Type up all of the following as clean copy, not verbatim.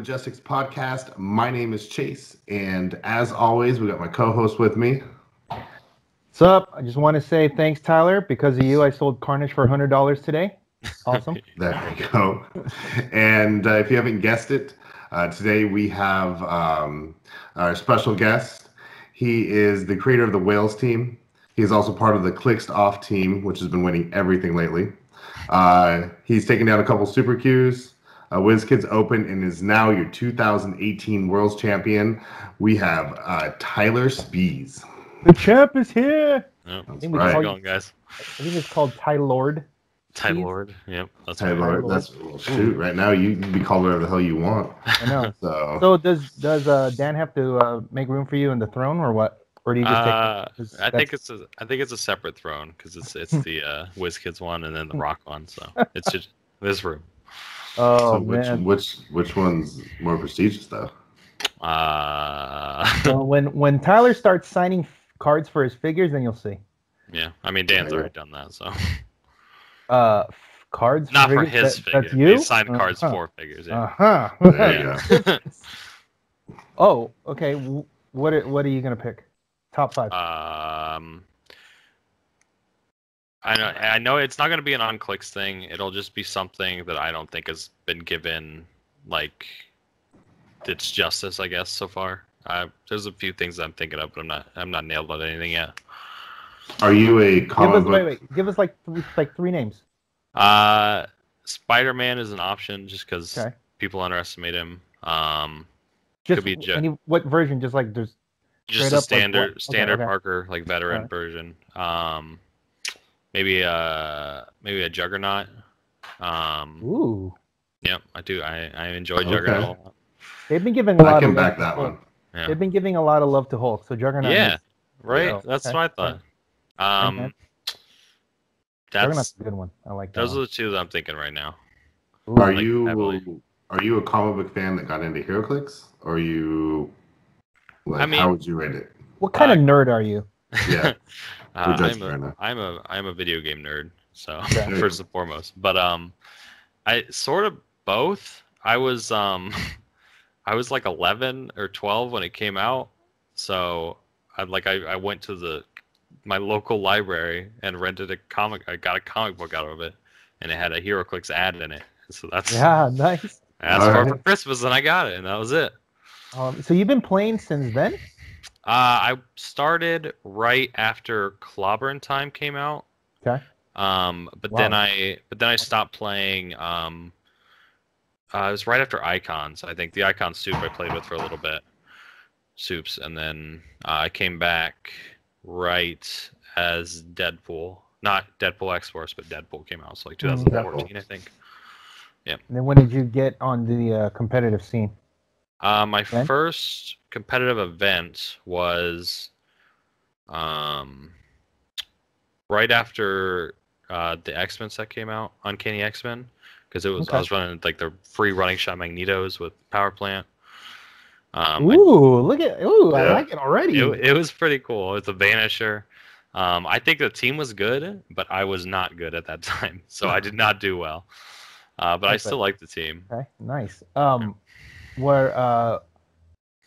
Majestix podcast. My name is Chase, and as always, we got my co-host with me. What's up? I just want to say thanks, Tyler. Because of you, I sold Carnage for $100 today. Awesome. There we go. And if you haven't guessed it, today we have our special guest. He is the creator of the Whales team. He is also part of the Clixed Off team, which has been winning everything lately. He's taken down a couple Super Qs. WizKids Open, and is now your 2018 World's Champion. We have Tylor Spees. The champ is here. Yep. That's How's right. it going, guys? I think it's called Tylord. Tylord. Yep. That's Tylor. right. That's shoot. Right now, you can be called whatever the hell you want. I know. So does Dan have to make room for you in the throne, or what? Or do you just take? I think it's a separate throne because it's the WizKids one and then the Rock one. So it's just this room. Oh so man. which one's more prestigious though? So when Tyler starts signing cards for his figures, then you'll see. Yeah, I mean Dan's already done that, so. Cards. Not for his figure. That's you. He signed cards for figures. Yeah. There you go. Oh, okay. What are you gonna pick? Top 5. I know it's not going to be an on-clicks thing. It'll just be something that I don't think has been given like its justice, I guess, so far. There's a few things I'm thinking of, but I'm not nailed on anything yet. Are you a comic book? Give us like three names. Spider-Man is an option just because people underestimate him. Just could be what version? Just like there's just a standard okay. Parker, like veteran version. Maybe a Juggernaut. Ooh. Yep, I do. I enjoy Juggernaut a lot. They've been giving a lot of back that one. Yeah. They've been giving a lot of love to Hulk, so Juggernaut. Yeah, right. That's what I thought. Juggernaut's a good one. I like that. Those are the two that I'm thinking right now. Ooh. Are you a comic book fan that got into Heroclix, or are you? How would you rate it? What kind of nerd are you? Yeah. I'm a video game nerd, so first and foremost. But I sort of both. I was like 11 or 12 when it came out, so I went to my local library and rented a comic. I got a comic book out of it, and it had a Heroclix ad in it. So that's nice. I asked for it for Christmas, and I got it, and that was it. So you've been playing since then? I started right after Clobbering Time came out. Okay. But then I stopped playing. It was right after Icons. I think the Icon Soup I played with for a little bit. Soups, and then I came back right as Deadpool. Not Deadpool X-Force, but Deadpool came out. So like 2014, I think. Yeah. And then when did you get on the competitive scene? My first competitive event was right after the X-Men set came out, Uncanny X-Men, because I was running like the free running shot Magnetos with Power Plant. I like it already. It was pretty cool. It's a Vanisher. I think the team was good, but I was not good at that time, so I did not do well. But I still like the team. Okay, nice.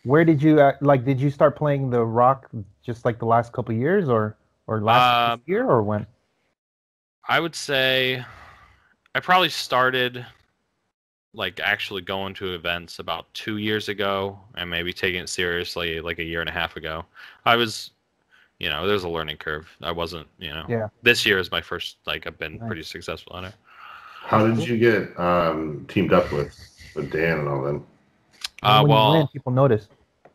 Where did you did you start playing the Rock just like the last couple of years, or last year, or when? I would say I probably started like actually going to events about 2 years ago, and maybe taking it seriously like a year and a half ago. I was, there's a learning curve. I wasn't, This year is my first, I've been pretty successful on it. How did you get teamed up with Dan and all them? When you win, people notice.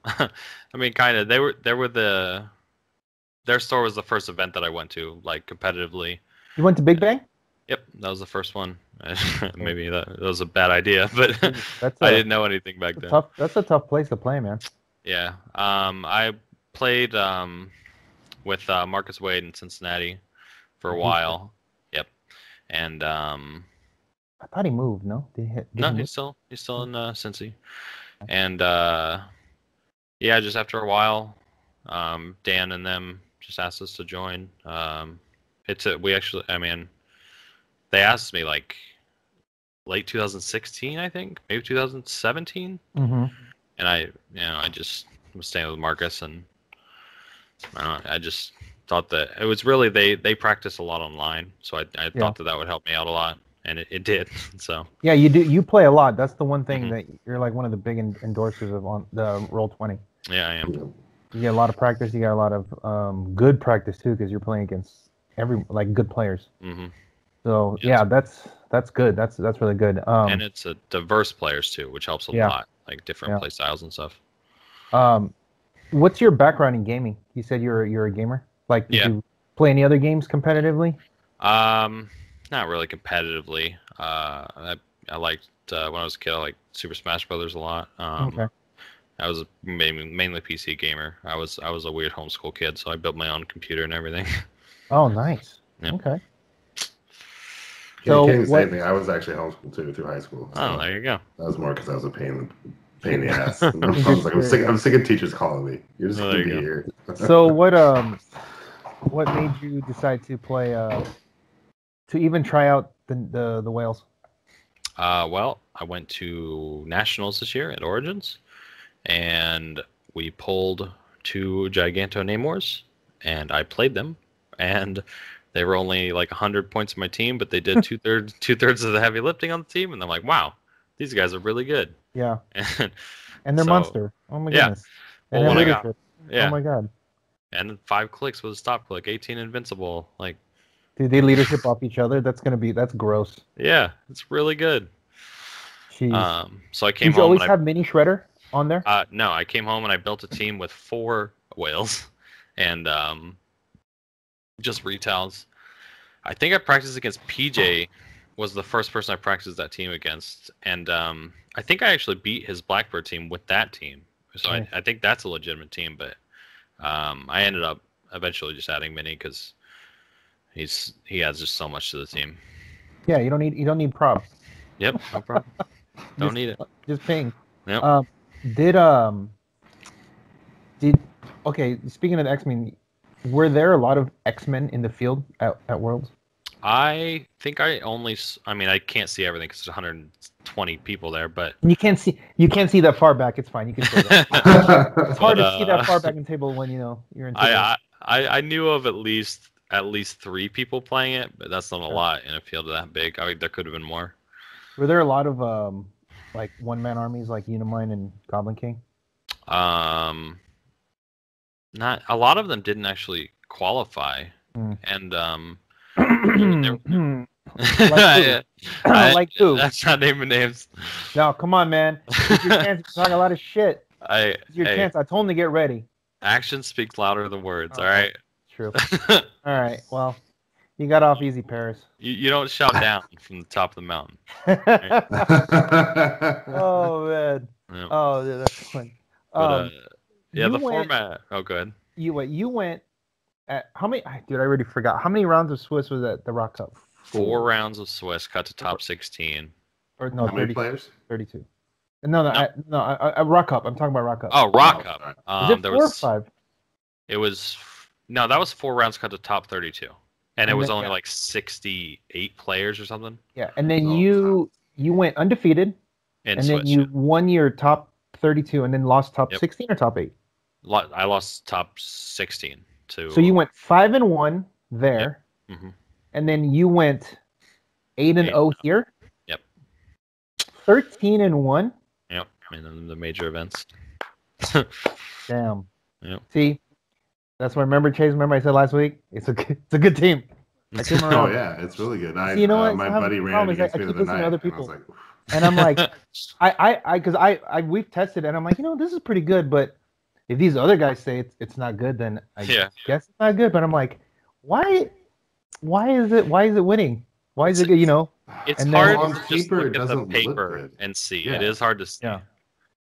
I mean, kind of. Their store was the first event that I went to, competitively. You went to Big Bang? Yep, that was the first one. Maybe that was a bad idea, but I didn't know anything back then. That's a tough place to play, man. Yeah. I played with Marcus Wade in Cincinnati for a while. Yep. And I thought he moved. No, he's still in Cincy. And just after a while, Dan and them just asked us to join. They asked me late 2016, I think, maybe 2017. Mm-hmm. And I just was staying with Marcus, and I just thought that it was really they practice a lot online, so I thought that would help me out a lot, and it did. So yeah, you play a lot. That's the one thing that you're like one of the big endorsers of on the Roll20. Yeah, I am. You get a lot of practice. You got a lot of good practice too, because you're playing against good players. Mm-hmm. So yeah, that's good. That's really good. And it's a diverse players too, which helps a lot, like different play styles and stuff. What's your background in gaming? You said you're a gamer. Like, did you play any other games competitively? Not really competitively. I liked when I was a kid, I liked Super Smash Brothers a lot. Okay. I was mainly PC gamer. I was a weird homeschool kid, so I built my own computer and everything. Oh, nice. Yeah. Okay. So the same thing. I was actually homeschooled too through high school. So oh, there you go. That was more because I was a pain in the ass. I was like, I'm sick of teachers calling me. You're just gonna be here. So what made you decide to play to even try out the whales? Well, I went to nationals this year at Origins, and we pulled 2 Giganto Namors, and I played them, and they were only like 100 points on my team, but they did two-thirds of the heavy lifting on the team, and I'm like, wow, these guys are really good. Yeah. And they're monster. Oh my goodness. And well, leadership. Oh my god. And 5 clicks with a stop click, 18 invincible. Like, dude, they leadership off each other. That's gross. Yeah, it's really good. Jeez. So I came home. Did you always have Mini Shredder on there? No, I came home and I built a team with 4 whales, and just retells. I think I practiced against PJ. Was the first person I practiced that team against, and I think I actually beat his Blackbird team with that team. So nice. I think that's a legitimate team, but I ended up eventually just adding Mini because he adds just so much to the team. Yeah, you don't need props. Yep, no problem. Don't need it. Just ping. Yep. Okay, speaking of the X-Men, were there a lot of X-Men in the field at Worlds? I think I can't see everything because there's 120 people there, but you can't see that far back. It's fine. You can say that. It's hard to see that far back in table when you're in table. I knew of at least 3 people playing it, but that's not a lot in a field that big. I mean, there could have been more. Were there a lot of like one-man armies like Unimind and Goblin King? Not a lot of them didn't actually qualify, and like who? That's not naming names. No, come on, man. It's your chance to talk a lot of shit. It's your chance. I told him to get ready. Actions speak louder than words. All right. True. All right. Well, you got off easy, Paris. You don't shout down from the top of the mountain. Right? Oh man. Yep. Oh, dude, that's fun. But, the format. Oh, good. You went at how many? Dude, I already forgot. How many rounds of Swiss was at the Rock Cup? 4 rounds of Swiss, cut to top 16. Or no, how many players? 32. No. Rock Cup. I'm talking about Rock Cup. Oh, Rock Cup. Is it 4 or 5? It was that was 4 rounds cut to top 32, and it was only like 68 players or something. Yeah, and then you went undefeated, and Swiss, then you won your top 32, and then lost top 16 or top 8. I lost top 16 to. So you went 5-1 there, and then you went 8-0 here. Yep. 13-1. Yep. I mean the major events. Damn. Yep. See, that's what Remember I said last week. It's a good team. Oh yeah, it's really good. You know what? My buddy ran against me the other night. Other people. And I'm like, we've tested, and I'm like, this is pretty good, but if these other guys say it's not good, then I guess it's not good. But I'm like, why is it winning? Why is it good? It's and hard on to just paper, look at the paper and see. Yeah. It is hard to see.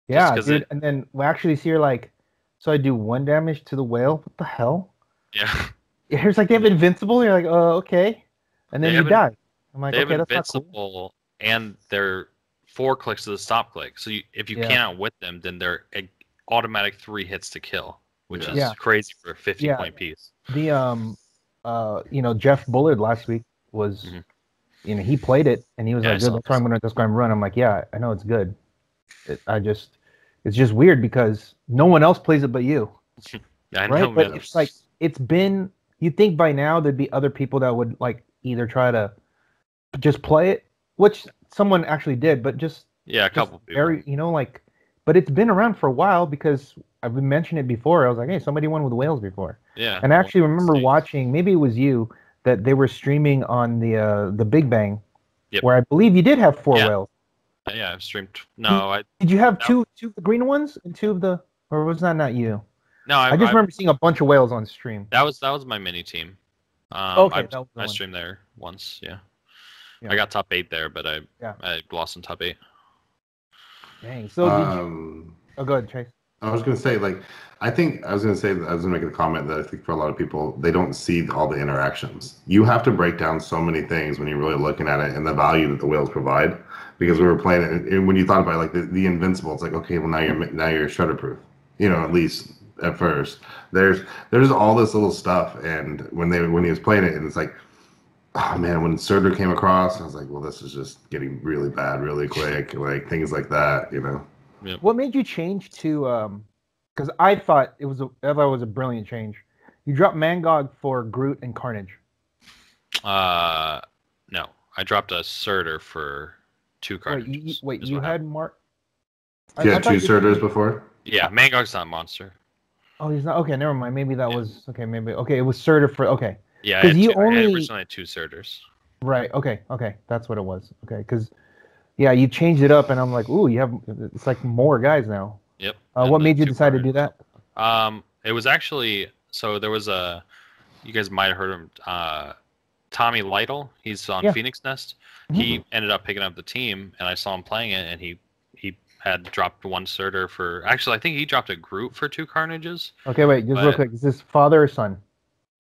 Yeah, dude. And then we actually see her like, so I do 1 damage to the whale. What the hell? Yeah. It's like they have invincible. You're like, oh, okay. And then you die. I'm like, okay, that's invincible, not cool. And they're 4 clicks to the stop click. So if you can't outwit them, then they're automatic 3 hits to kill, which is crazy for a 50-point piece. The Jeff Bullard last week was he played it and he was like, "Good, that's why I'm gonna run." I'm like, "Yeah, I know it's good. It's just weird because no one else plays it but you." I right? know, But man. it's like it's been. You'd think by now there'd be other people that would like either try to just play it, which someone actually did, but just a couple people. Like, but it's been around for a while because I've been mentioning it before. I was like, hey, somebody won with whales before. Yeah. And I actually remember watching, maybe it was you, that they were streaming on the Big Bang, where I believe you did have 4 whales. Yeah, I've streamed. No, did you have two of the green ones and 2 of the, or was that not you? No, I just remember seeing a bunch of whales on stream. That was my mini team. Okay, I streamed there once. Yeah. I got top 8 there, but I lost in top 8. Dang. So did you? Oh, go ahead, Chase. I was going to say, I was going to make a comment that I think for a lot of people, they don't see all the interactions. You have to break down so many things when you're really looking at it and the value that the whales provide. Because we were playing it, and when you thought about it, like the invincible, it's like, okay, well now you're shredder proof. At least at first. There's all this little stuff, and when he was playing it, and it's like, oh man, when Surtur came across, I was like, well, this is just getting really bad really quick, like things like that, Yep. What made you change to because I thought it was a brilliant change. You dropped Mangog for Groot and Carnage. No. I dropped a Surtur for 2 Carnages. Wait, you had Mark? You had 2 Surturs before? Yeah, Mangog's not a monster. Oh, he's not. Okay, never mind. Maybe that was okay. It was Surtur for okay. Yeah, I originally had 2 Surturs. Right. Okay. That's what it was. Okay, because you changed it up, and I'm like, ooh, it's like more guys now. Yep. What made you decide to do that? It was actually there was you guys might have heard of him, Tommy Lytle. He's on Phoenix Nest. Mm-hmm. He ended up picking up the team, and I saw him playing it, and he had dropped 1 Surtur for. Actually, I think he dropped a Groot for 2 Carnages. Okay, wait, just real quick. Is this father or son?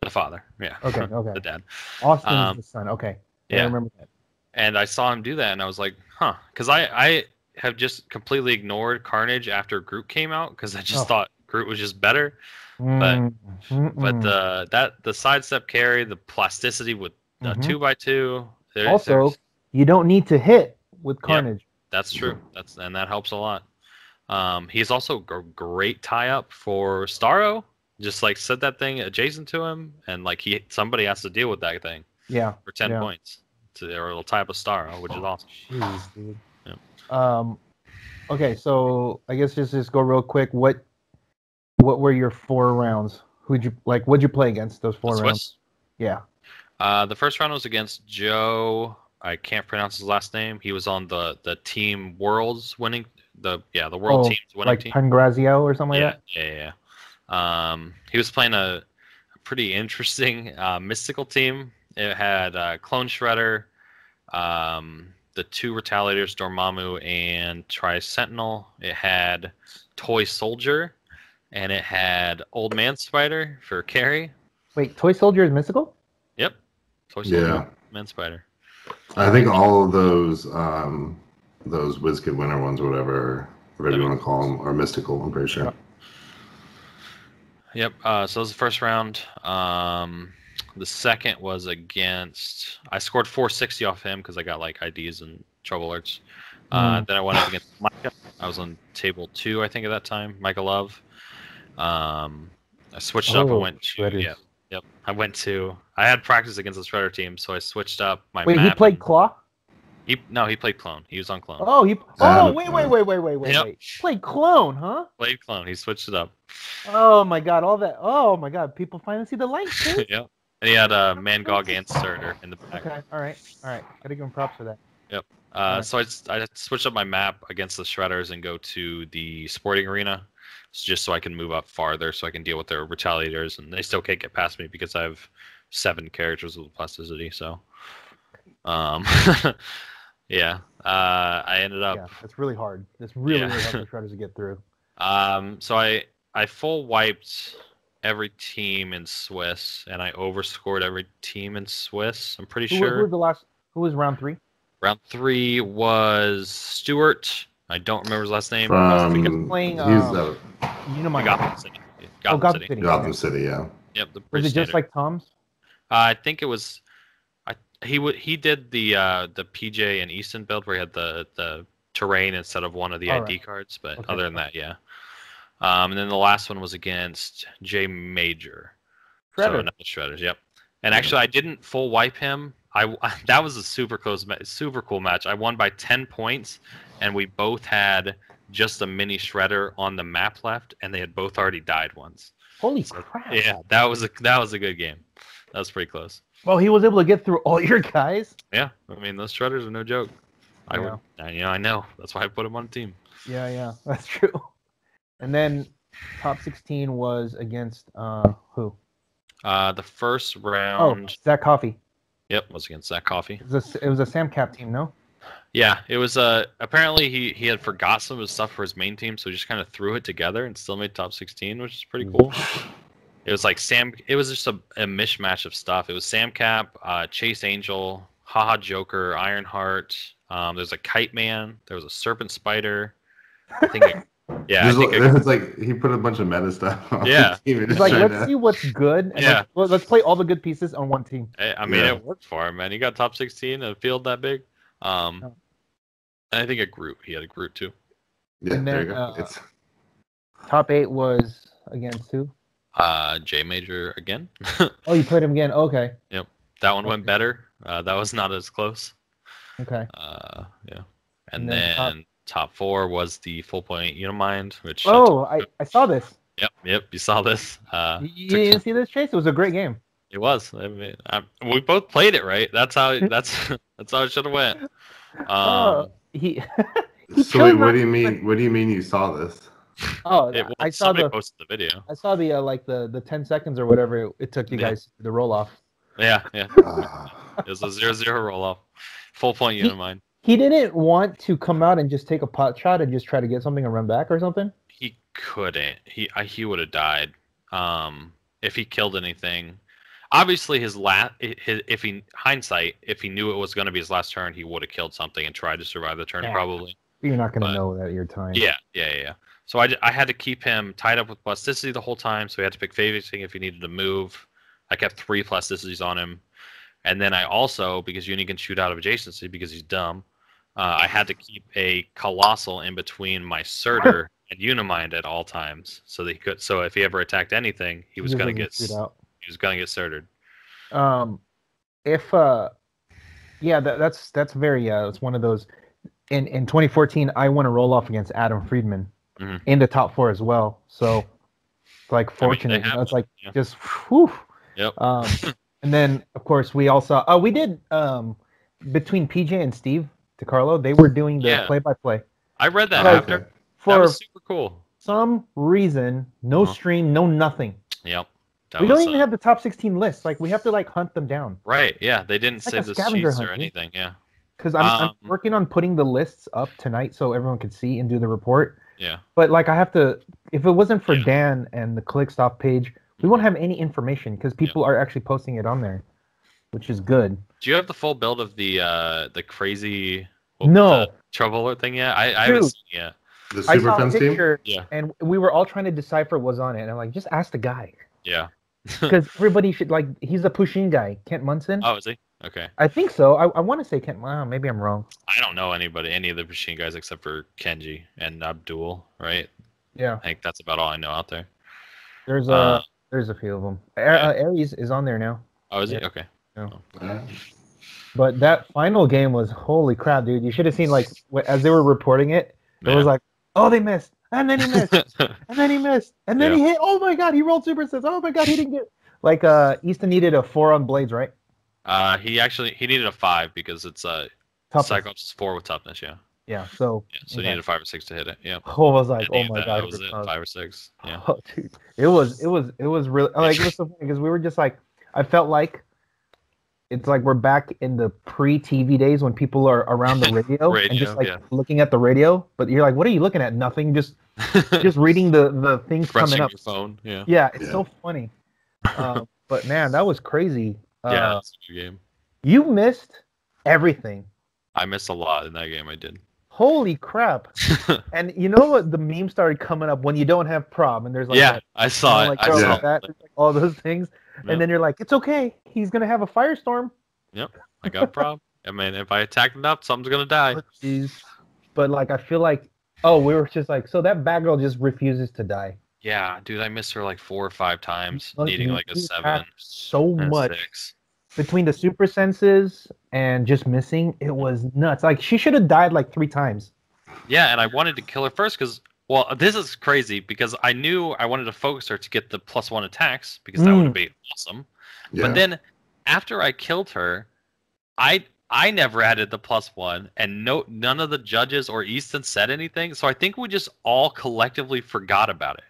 The father, yeah. Okay. The dad. Austin's the son. Okay. Yeah. I remember that. And I saw him do that, and I was like, huh. Because I have just completely ignored Carnage after Groot came out, because I just thought Groot was just better. But the sidestep carry, the plasticity with 2x2. Also, you don't need to hit with Carnage. Yep, that's true. And that helps a lot. He's also a great tie-up for Starro. Just set that thing adjacent to him, and somebody has to deal with that thing. Yeah. For 10 points, or it'll tie up a Starro, which is awesome. Jeez, dude. Yeah. Okay, so I guess just go real quick. What were your 4 rounds? What'd you play against those 4 rounds? Yeah. The first round was against Joe. I can't pronounce his last name. He was on the Team Worlds winning the World Teams winning team. Like Pangrazio or something like that? Yeah. He was playing a pretty interesting mystical team. It had Clone Shredder, the 2 Retaliators, Dormammu and Tri-Sentinel. It had Toy Soldier, and it had Old Man Spider for carry. Wait, Toy Soldier is mystical? Yep. Toy Soldier, Old Man Spider. I think all of those WizKid winner ones, whatever you want to call them, are mystical, I'm pretty sure. Yep. So that was the first round. The second was against. I scored 460 off him because I got IDs and trouble alerts. Then I went up against Micah. I was on table 2, I think, at that time. Micah Love. I switched up and went to. Yep. I had practice against the Shredder team, so I switched up my map. Wait, he played Claw? He played Clone. He was on Clone. Wait. Played Clone, huh? Played Clone. He switched it up. Oh my god, all that. Oh my god, people finally see the light, too. Yep. And he had Mangog and Surtur in the back. Okay, all right. Gotta give him props for that. Yep. So I switched up my map against the Shredders and go to the sporting arena, just so I can move up farther, so I can deal with their Retaliators, and they still can't get past me because I have 7 characters with plasticity. So, yeah. I ended up. Yeah, it's really hard. It's really hard for Shredders to get through. So I full wiped every team in Swiss, and I overscored every team in Swiss. I'm pretty sure. Who was round 3? Round 3 was Stewart. I don't remember his last name. He was playing. Gotham City. Gotham City, yeah. Yep. Was it just like Tom's? I think it was. He did the PJ and Easton build where he had the terrain instead of one of the ID cards, but other than that, yeah. And then the last one was against J Major. Shredder. So another Shredders, yep. And actually, I didn't full wipe him. That was a super cool match. I won by 10 points, and we both had just a mini Shredder on the map left, and they had both already died once. Holy crap! Yeah, that was a good game. That was pretty close. Well, he was able to get through all your guys. Yeah, I mean those Shredders are no joke. Yeah. I know. That's why I put him on the team. Yeah, that's true. And then top 16 was against who? The first round. Oh, Zach Coffey. Yep, was against Zach Coffey. It was a Sam Cap team, no? Yeah, it was. Apparently he had forgot some of his stuff for his main team, so he just kind of threw it together and still made top 16, which is pretty cool. It was like It was just a mishmash of stuff. It was Sam Cap, Chase Angel, Haha Joker, Ironheart. There's a Kite Man. There was a Serpent Spider. I think. It's like he put a bunch of meta stuff on the team. It's like, let's see what's good. And let's play all the good pieces on one team. I mean, it worked for him, man. He got top 16 in a field that big. And I think a Groot. He had a Groot too. Yeah, and then, there you go. Top 8 was against who? J Major again. Oh, you played him again. Okay. Yep. That one went better. That was not as close. Okay. Yeah. And then top 4 was the full point Unimind, which. Oh, I saw this. Yep. You saw this. You didn't see this, Chase? It was a great game. It was. I mean, we both played it right. That's how it should have went. So wait, what do you mean? What do you mean you saw this? Oh, I saw posted the video. I saw the 10 seconds or whatever it took you guys to roll off. Yeah. It was a 0-0 roll off. Full point Unimind. He didn't want to come out and just take a pot shot and just try to get something and run back or something? He couldn't. He would have died if he killed anything. Obviously, if he knew it was going to be his last turn, he would have killed something and tried to survive the turn probably. You're not going to know that at your time. Yeah. So I had to keep him tied up with plasticity the whole time, so he had to pick favoriting if he needed to move. I kept 3 plasticities on him. And then I also, because Uni can shoot out of adjacency because he's dumb, I had to keep a Colossal in between my Surtur and Unimind at all times, so that he could. So if he ever attacked anything, he was going to get out. He was going to get Surtured. That's very it's one of those. In 2014, I won a roll off against Adam Friedman in the top 4 as well. So like fortunate. It's like just whew. Yep. And then of course we all saw. We did between PJ and Steve DiCarlo, they were doing the play-by-play. I read that after. That was super cool. Some reason, no stream, no nothing. Yep. We don't even have the top 16 list. Like we have to hunt them down. Right. Yeah. They didn't save the sheets or anything. Yeah. Because I'm working on putting the lists up tonight so everyone can see and do the report. Yeah. But I have to. If it wasn't for Dan and the Click Stop page, we won't have any information because people are actually posting it on there, which is good. Do you have the full build of the crazy trouble thing yet? I haven't seen it yet. The Super Fence team? Yeah. And we were all trying to decipher what was on it. And I'm like, just ask the guy. Yeah. Because everybody should, he's a Pusheen guy. Kent Munson? Oh, is he? Okay. I think so. I want to say Kent. Well, maybe I'm wrong. I don't know any of the Pusheen guys except for Kenji and Abdul, right? Yeah. I think that's about all I know out there. There's a few of them. Aries is on there now. Oh, is he? Okay. Yeah. But that final game was holy crap, dude. You should have seen as they were reporting it. It was like, oh, they missed, and then he missed, and then he missed, and then he hit. Oh my god, he rolled super sets. Oh my god, he didn't get Easton needed a 4 on blades, right? He needed a 5 because it's Cyclops 4 with toughness. Yeah. Yeah. So. Yeah, so he needed a 5 or 6 to hit it. Yeah. Oh, I was like, oh my god, that was it. 5 or 6. Yeah. Oh, dude. It was really it was so funny because we were just I felt like. It's like we're back in the pre-TV days when people are around the radio, and just looking at the radio. But you're like, what are you looking at? Nothing. Just reading the things coming up. Your phone. Yeah. Yeah, it's so funny. But man, that was crazy. Yeah, that's a good game. You missed everything. I missed a lot in that game. I did. Holy crap! And you know what? The meme started coming up when you don't have prob, and there's I saw it. All those things. And then you're like, it's okay. He's going to have a firestorm. Yep, I got a problem. I mean, if I attack enough, something's gonna die. Jeez. But like, I feel like, we were just like, so that bad girl just refuses to die. Yeah, dude, I missed her like 4 or 5 times, needing like a 7 so and much. 6. Between the super senses and just missing, it was nuts. Like, she should have died like 3 times. Yeah, and I wanted to kill her first because, well, this is crazy because I knew I wanted to focus her to get the +1 attacks because that would be awesome. Yeah. But then after I killed her, I never added the +1, and none of the judges or Easton said anything. So I think we just all collectively forgot about it.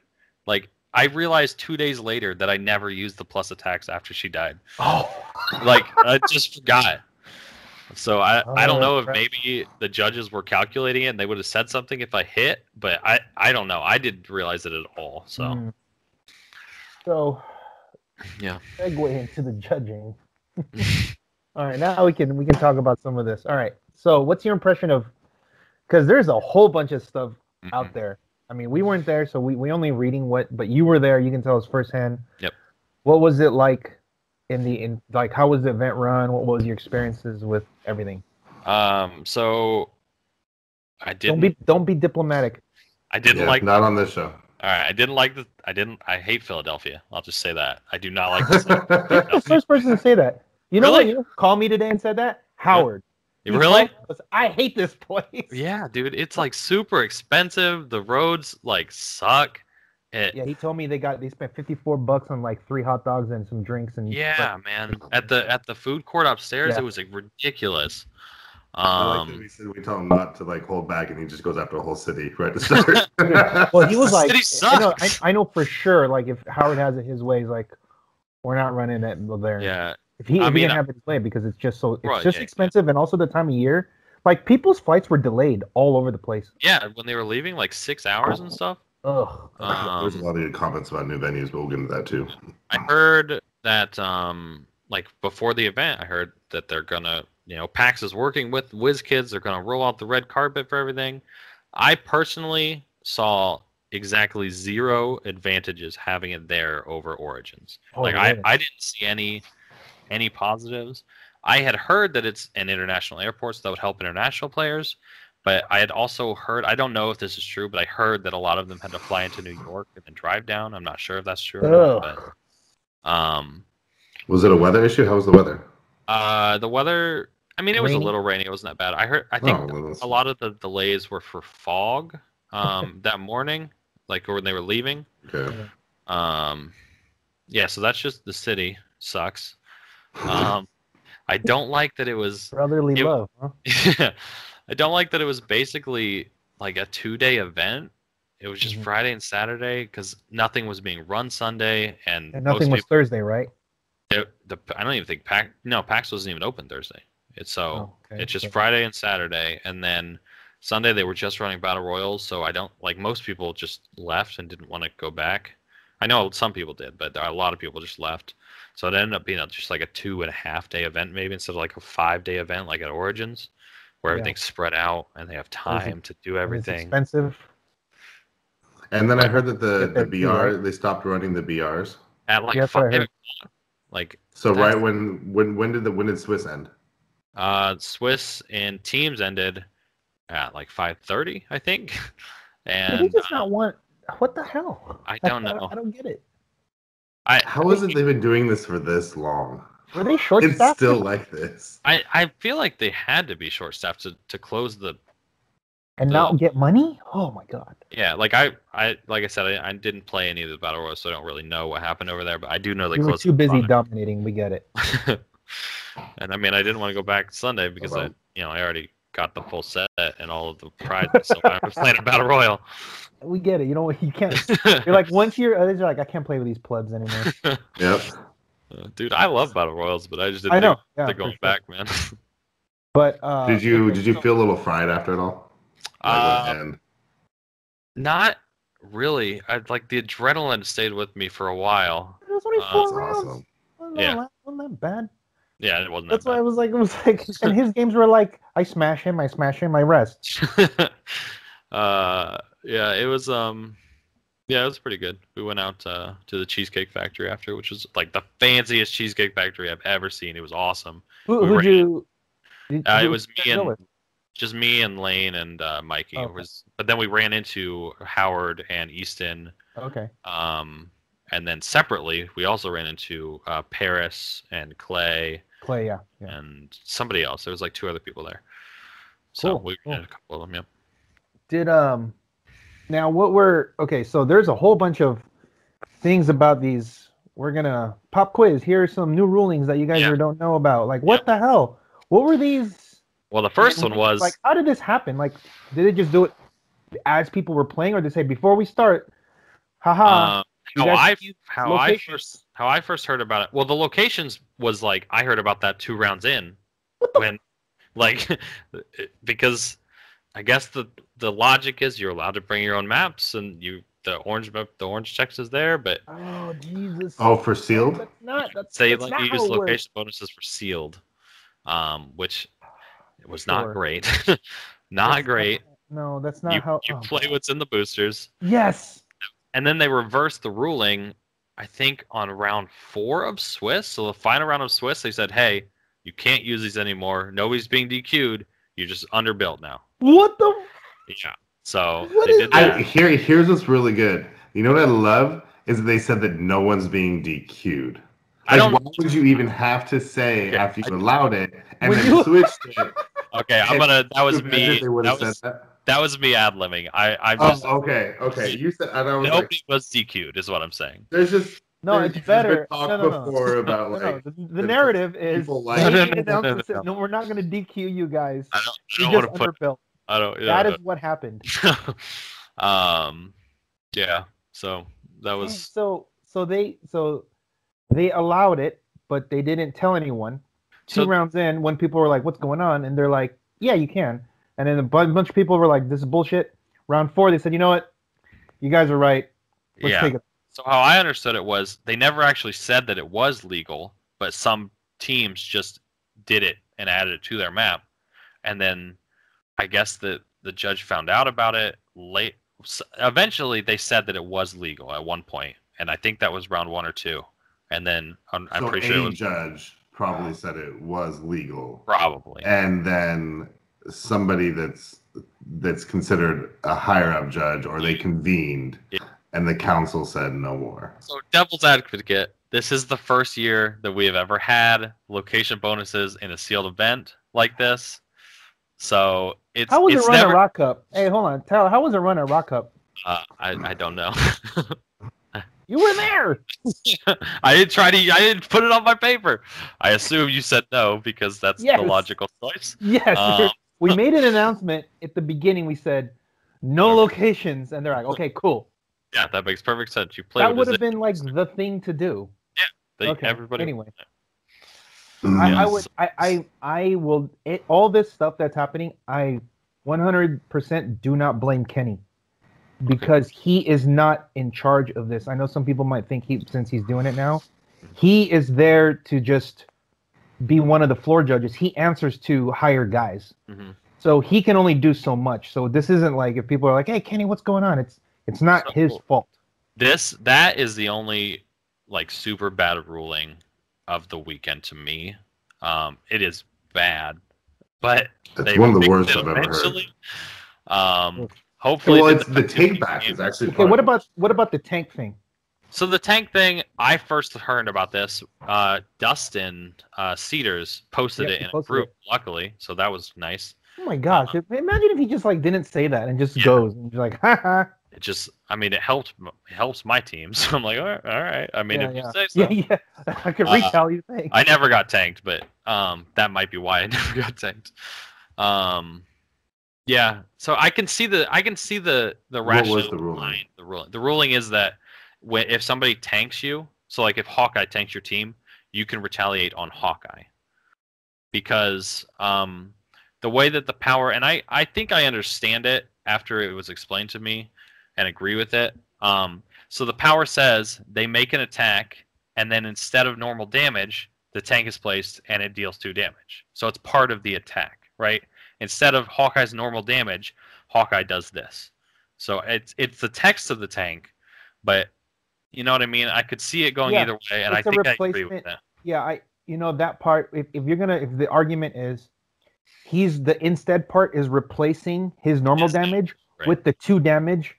Like, I realized 2 days later that I never used the plus attacks after she died. Oh, like I just forgot. So I don't know if maybe the judges were calculating it and they would have said something if I hit, but I don't know. I didn't realize it at all. So So yeah. Segue into the judging. All right, now we can talk about some of this. All right. So what's your impression of, because there's a whole bunch of stuff out there. I mean, we weren't there, so we only reading but you were there, you can tell us firsthand. Yep. What was it like like, how was the event run? What was your experiences with everything? So I didn't. Don't be diplomatic. I didn't like. Not on this show. All right, I hate Philadelphia. I'll just say that. I do not like this. The first person to say that. You know really? What? You called me today and said that? Howard. Yeah. Really? I hate this place. Yeah, dude. It's like super expensive. The roads like suck. Yeah, he told me they spent $54 on like 3 hot dogs and some drinks and. Yeah, man. At the food court upstairs, it was like ridiculous. I like that we said we told him not to like hold back, and he just goes after a whole city right to start. Well, he was like, city sucks. I know for sure. Like, if Howard has it his way, he's like, we're not running it there. Yeah. If he didn't have it his way, because it's just expensive, and also the time of year. Like, people's flights were delayed all over the place. Yeah, when they were leaving, like 6 hours and stuff. Ugh. There's a lot of comments about new venues, but we'll get into that too. I heard that, like before the event, I heard that they're gonna, PAX is working with WizKids. They're gonna roll out the red carpet for everything. I personally saw exactly 0 advantages having it there over Origins. I didn't see any positives. I had heard that it's an international airport, so that would help international players. But I had also heard, I don't know if this is true, but I heard that a lot of them had to fly into New York and then drive down. I'm not sure if that's true or not. But, was it a weather issue? How was the weather? The weather, I mean, it was a little rainy. It wasn't that bad. I think a lot of the delays were for fog that morning, like when they were leaving. Okay. Yeah, so that's just the city. Sucks. I don't like that it was brotherly love, huh? Yeah. I don't like that it was basically like a 2-day event. It was just Friday and Saturday because nothing was being run Sunday, and nothing was Thursday, right? I don't even think PAX wasn't even open Thursday. It's just Friday and Saturday, and then Sunday they were just running battle royals. So I don't like, most people just left and didn't want to go back. I know some people did, but a lot of people just left. So it ended up being just like a 2.5-day event, maybe, instead of like a 5-day event like at Origins, where everything's spread out and they have time to do everything. It's expensive. And then I heard that the BR, they stopped running the BRs at like 5. Like, so right when did Swiss end? Swiss and teams ended at like 5:30, I think. And did he just not want? What the hell? I don't know. I don't get it. How is it they've been doing this for this long? Were they short-staffed? It's still like this. I feel like they had to be short-staffed to close not get money. Oh my god. Yeah, like I said, I didn't play any of the battle royals, so I don't really know what happened over there. But I do know they closed. You were too busy dominating. We get it. And I mean, I didn't want to go back Sunday because I already got the full set and all of the prizes, so I was playing a battle royal. We get it. You can't. You're like, once you're like, I can't play with these plebs anymore. Yep. Dude, I love battle royals, but I just didn't think they're going back, man. But did you feel a little fried after it all? Not really. Like the adrenaline stayed with me for a while. It was only 4 rounds. Awesome. Wasn't that bad? Yeah, it wasn't. That's why it was like, and his games were like, I smash him, I rest. Yeah, it was. Yeah, it was pretty good. We went out to the Cheesecake Factory after, which was like the fanciest Cheesecake Factory I've ever seen. It was awesome. Who'd you? It was just me and Lane and Mikey. Okay. But then we ran into Howard and Easton. Okay. And then separately, we also ran into Paris and Clay. Yeah. And somebody else. There was like 2 other people there. So we ran a couple of them. Yeah. Did now what were okay? So there's a whole bunch of things about these. We're gonna pop quiz. Here are some new rulings that you guys don't know about. Like what the hell? What were these? Well, the first one was like, how did this happen? Like, did it just do it as people were playing, or did they say before we start? Haha. How I first heard about it. Well, the locations was like I heard about that 2 rounds in, because I guess the logic is you're allowed to bring your own maps, and the orange text is there, but oh Jesus! Oh, for sealed? That's not use location bonuses for sealed, which was not great. Not great. No, that's not how you play what's in the boosters. Yes. And then they reversed the ruling, I think, on round 4 of Swiss. So the final round of Swiss, they said, hey, you can't use these anymore. Nobody's being DQ'd. You're just underbuilt now. What the? Yeah. So they did that. Here's what's really good. You know what I love is that they said that no one's being DQ'd. Why would you even have to say after you allowed it and then switched it? Okay, that was me. That was me ad-libbing. Okay. You said nobody was DQ'd, is what I'm saying. There's just it's better. Before about like the narrative is no, we're not going to DQ you guys. I don't want to put. That is what happened. Yeah. So that was so they allowed it, but they didn't tell anyone. 2 rounds in, when people were like, "What's going on?" and they're like, "Yeah, you can." And then a bunch of people were like, "This is bullshit." Round 4, they said, "You know what? You guys are right. Let's take it." So how I understood it was they never actually said that it was legal, but some teams just did it and added it to their map. And then I guess the judge found out about it late. Eventually, they said that it was legal at one point, and I think that was round 1 or 2. And then I'm pretty sure a judge probably said it was legal. Probably. And then somebody that's considered a higher up judge, or they convened, and the council said no more. So devil's advocate, this is the first year that we have ever had location bonuses in a sealed event like this. So it's how was it run at Rock Cup? Hey, hold on, Tyler. How was it run at Rock Cup? I don't know. You were there. I didn't put it on my paper. I assume you said no because that's the logical choice. Yes. We made an announcement at the beginning. We said no locations, and they're like, "Okay, cool." Yeah, that makes perfect sense. You play. That would have been like the thing to do. Yeah. Everybody. Anyway. I will. All this stuff that's happening, I 100% do not blame Kenny, because he is not in charge of this. I know some people might think since he's doing it now, he is there to just be one of the floor judges. He answers to higher guys, so he can only do so much. So this isn't like if people are like, "Hey, Kenny, what's going on?" It's not his fault. That is the only like super bad ruling of the weekend to me. It is bad, but it's one of the worst I've ever heard. Hopefully, it's the take back is actually. Okay, what about the tank thing? So the tank thing, I first heard about this. Dustin Cedars posted it in a group, luckily, so that was nice. Oh my gosh! Imagine if he just like didn't say that and just goes and you're like, haha. It just, I mean, it helps my team. So I'm like, all right. I mean, if you say so. Yeah. I can retell you think. I never got tanked, but that might be why I never got tanked. Yeah. So I can see the rationale. What was the ruling? The ruling is that if somebody tanks you, so like if Hawkeye tanks your team, you can retaliate on Hawkeye. Because the way that the power, and I think I understand it after it was explained to me and agree with it. So the power says they make an attack, and then instead of normal damage, the tank is placed and it deals 2 damage. So it's part of the attack, right? Instead of Hawkeye's normal damage, Hawkeye does this. So it's the text of the tank, but you know what I mean. I could see it going either way, and I think I agree with that. Yeah, that part. If the argument is the instead part is replacing his normal damage with the 2 damage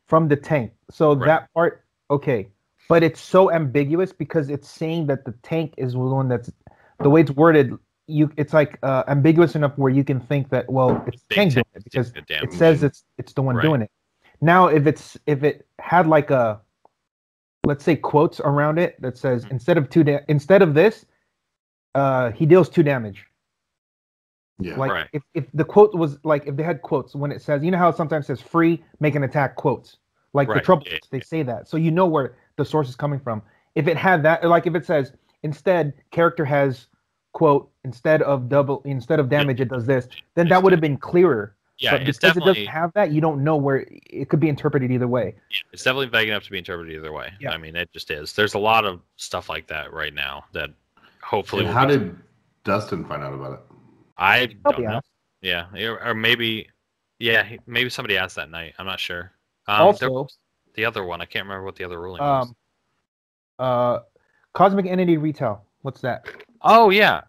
from the tank. So that part, okay. But it's so ambiguous because it's saying that the tank is the one that's the way it's worded. It's like ambiguous enough where you can think that it's tank doing it because it says it's the one doing it. Now, if it had like a, let's say, quotes around it that says instead of this, he deals 2 damage. Yeah. Like if the quote was like if they had quotes when it says, you know how it sometimes says free make an attack quotes, like the trouble they say that, so you know where the source is coming from. If it had that, like if it says instead character has quote instead of damage it does this, then that would have been clearer. Yeah, but because it doesn't have that, you don't know where it could be interpreted either way. Yeah, it's definitely vague enough to be interpreted either way. Yeah. I mean, it just is. There's a lot of stuff like that right now that hopefully. And how did Dustin find out about it? I don't know. Yeah, or maybe, maybe somebody asked that night. I'm not sure. Also, the other one, I can't remember what the other ruling was. Cosmic Entity Retail. What's that? Oh yeah,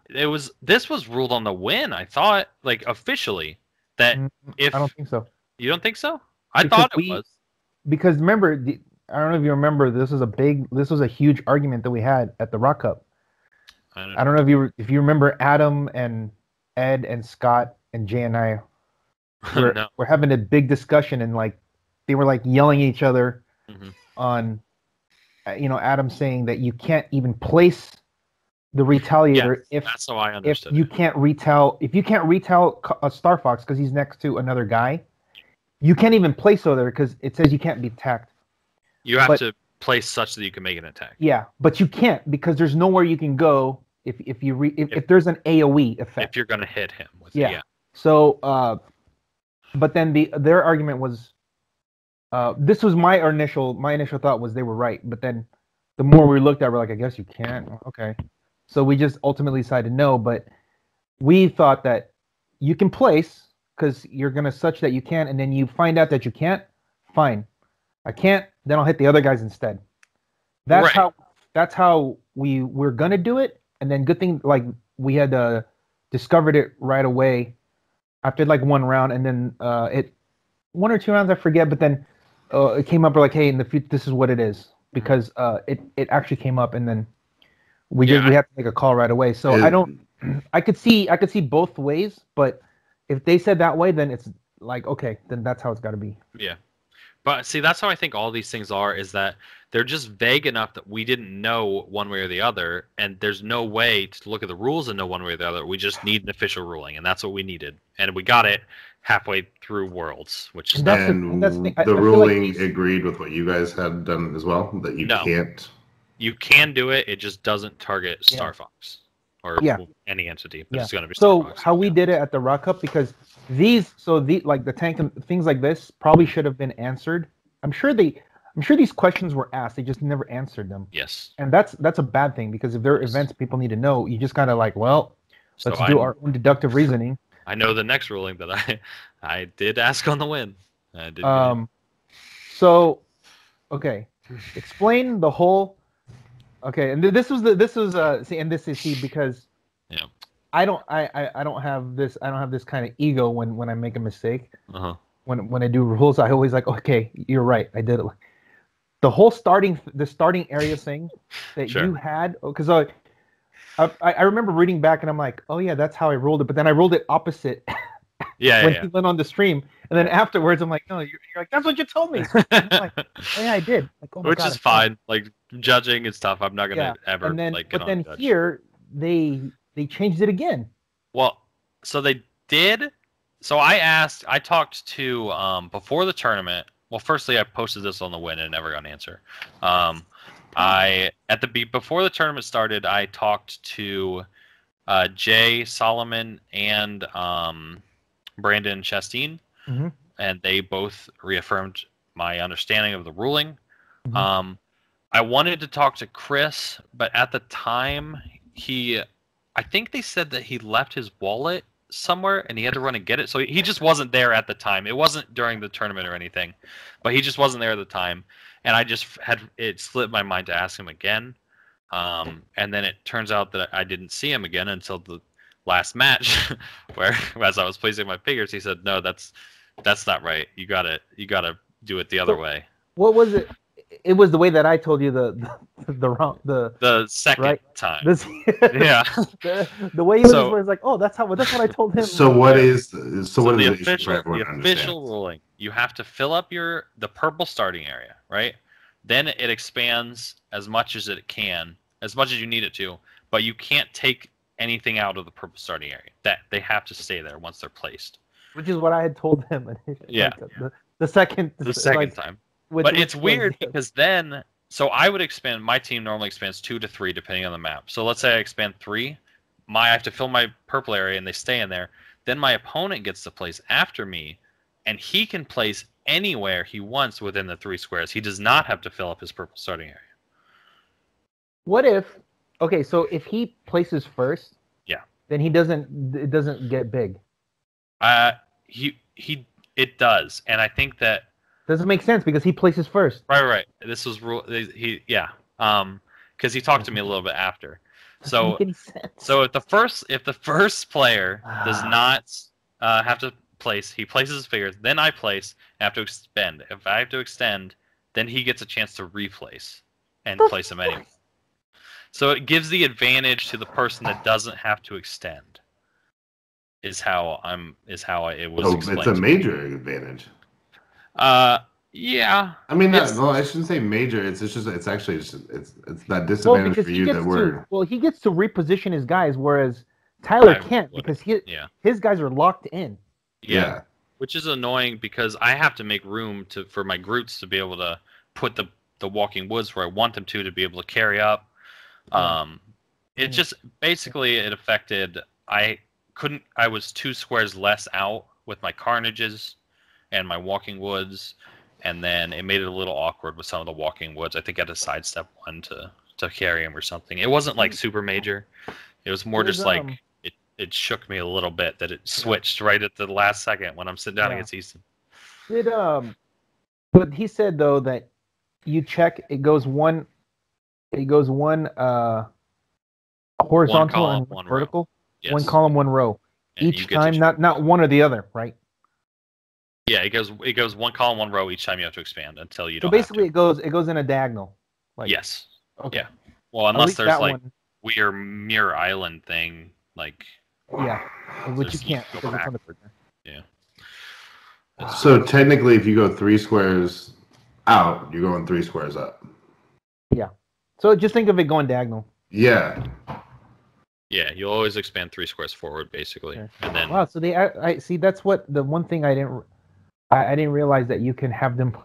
this was ruled on the win. I thought, like, officially. That I don't think so. You don't think so? I thought it was. Because remember, I don't know if you remember, this was a huge argument that we had at the Rock Cup. I don't know if you remember Adam and Ed and Scott and Jay and I were having a big discussion, and like they were like yelling at each other on, Adam saying that you can't even place the retaliator if that's how I understood if you can't retell a Star Fox because he's next to another guy, you can't even place there because it says you can't be attacked. You have to place such that you can make an attack. Yeah, but you can't because there's nowhere you can go if there's an AOE effect. If you're gonna hit him with it. So, but then their argument was, this was my initial thought was they were right, but then the more we looked at it, we're like, I guess you can't. Okay. So we just ultimately decided no, but we thought that you can place because you're going to such that you can, and then you find out that you can't, fine. I can't, then I'll hit the other guys instead. That's how we're going to do it, and then good thing, like, we had discovered it right away after, like, 1 round, and then 1 or 2 rounds, I forget, but then it came up, we're like, hey, in the future, this is what it is, because it actually came up, and then we have to make a call right away. So I could see both ways, but if they said that way, then it's like, okay, then that's how it's got to be. Yeah. But see, that's how I think all these things are, is that they're just vague enough that we didn't know one way or the other, and there's no way to look at the rules and know one way or the other. We just need an official ruling, and that's what we needed. And we got it halfway through Worlds, which is the ruling agreed with what you guys had done as well, that you can't. You can do it. It just doesn't target Star Fox or any entity. But it's going to be Star Fox. How we did it at the Rock Cup, because like the tank and things like this probably should have been answered. I'm sure these questions were asked. They just never answered them. Yes. And that's a bad thing, because if there are events people need to know, you just gotta like, let's do our own deductive reasoning. I know the next ruling that I did ask on the win. I did. So, okay, explain the whole. Okay, and this was because I don't have this kind of ego when I make a mistake. When I do rules, I always like, okay, you're right, I did it. The whole starting area thing that you had, because I remember reading back and I'm like, oh yeah, that's how I rolled it, but then I rolled it opposite. He went on the stream, and then afterwards I'm like, no, you're like, that's what you told me. I'm like, oh, yeah, I did. Like, oh my Which God, is fine. Like, judging is tough. I'm not gonna ever But then here they changed it again. Well, so they did. So I talked to before the tournament. Well, firstly, I posted this on the win and never got an answer. Before the tournament started, I talked to Jay Solomon and Brandon Chastain, and they both reaffirmed my understanding of the ruling. I wanted to talk to Chris, but at the time I think they said that he left his wallet somewhere and he had to run and get it. So he just wasn't there at the time. It wasn't during the tournament or anything, but he just wasn't there at the time. And I just it slipped my mind to ask him again. And then it turns out that I didn't see him again until the last match, where as I was placing my figures, he said, "No, that's not right. You gotta do it the other way." What was it? It was the way that I told you the second right? time. Yeah. the way he was like, oh, that's what I told him. So what is the official ruling? You have to fill up the purple starting area, right? Then it expands as much as it can, as much as you need it to, but you can't take anything out of the purple starting area. That they have to stay there once they're placed. Which is what I had told him. Yeah. The second time. But it's weird because then, so I would expand, my team normally expands 2 to 3 depending on the map. So let's say I expand 3, I have to fill my purple area and they stay in there. Then my opponent gets to place after me, and he can place anywhere he wants within the 3 squares. He does not have to fill up his purple starting area. What if, okay, so if he places first, yeah, then it doesn't get big. It does, and I think that doesn't make sense because he places first. Right. This was because he talked to me a little bit after. So if the first player does not have to place, he places his figures. Then I place. I have to expend. If I have to extend, then he gets a chance to replace and place them anyway. So it gives the advantage to the person that doesn't have to extend. Is how it was explained. It's a major advantage. Yeah. I mean, I shouldn't say major. It's actually that disadvantage for you that we're. Well, he gets to reposition his guys, whereas Tylor can't because his guys are locked in. Yeah. Which is annoying because I have to make room for my Groots to be able to put the Walking Woods where I want them to be able to carry up. It just basically it affected. I was 2 squares less out with my Carnages and my Walking Woods, and then it made it a little awkward with some of the Walking Woods. I think I had to sidestep one to carry him or something. It wasn't like super major. It was more just like it shook me a little bit that it switched right at the last second when I'm sitting down against Easton. But he said though that you check it goes one horizontal and one vertical. Yes. 1 column, 1 row. And each time, not one or the other, right? Yeah, it goes 1 column, 1 row each time you have to expand until you don't. So basically, have to. it goes in a diagonal. Like, yes. Okay. Yeah. Well, unless there's like weird mirror island thing, like. Yeah, which you can't because it's on the printer. Yeah. So technically, if you go 3 squares out, you're going 3 squares up. Yeah. So just think of it going diagonal. Yeah. Yeah, you'll always expand 3 squares forward, basically, and then. Wow, so I see. That's what the one thing I didn't realize that you can have them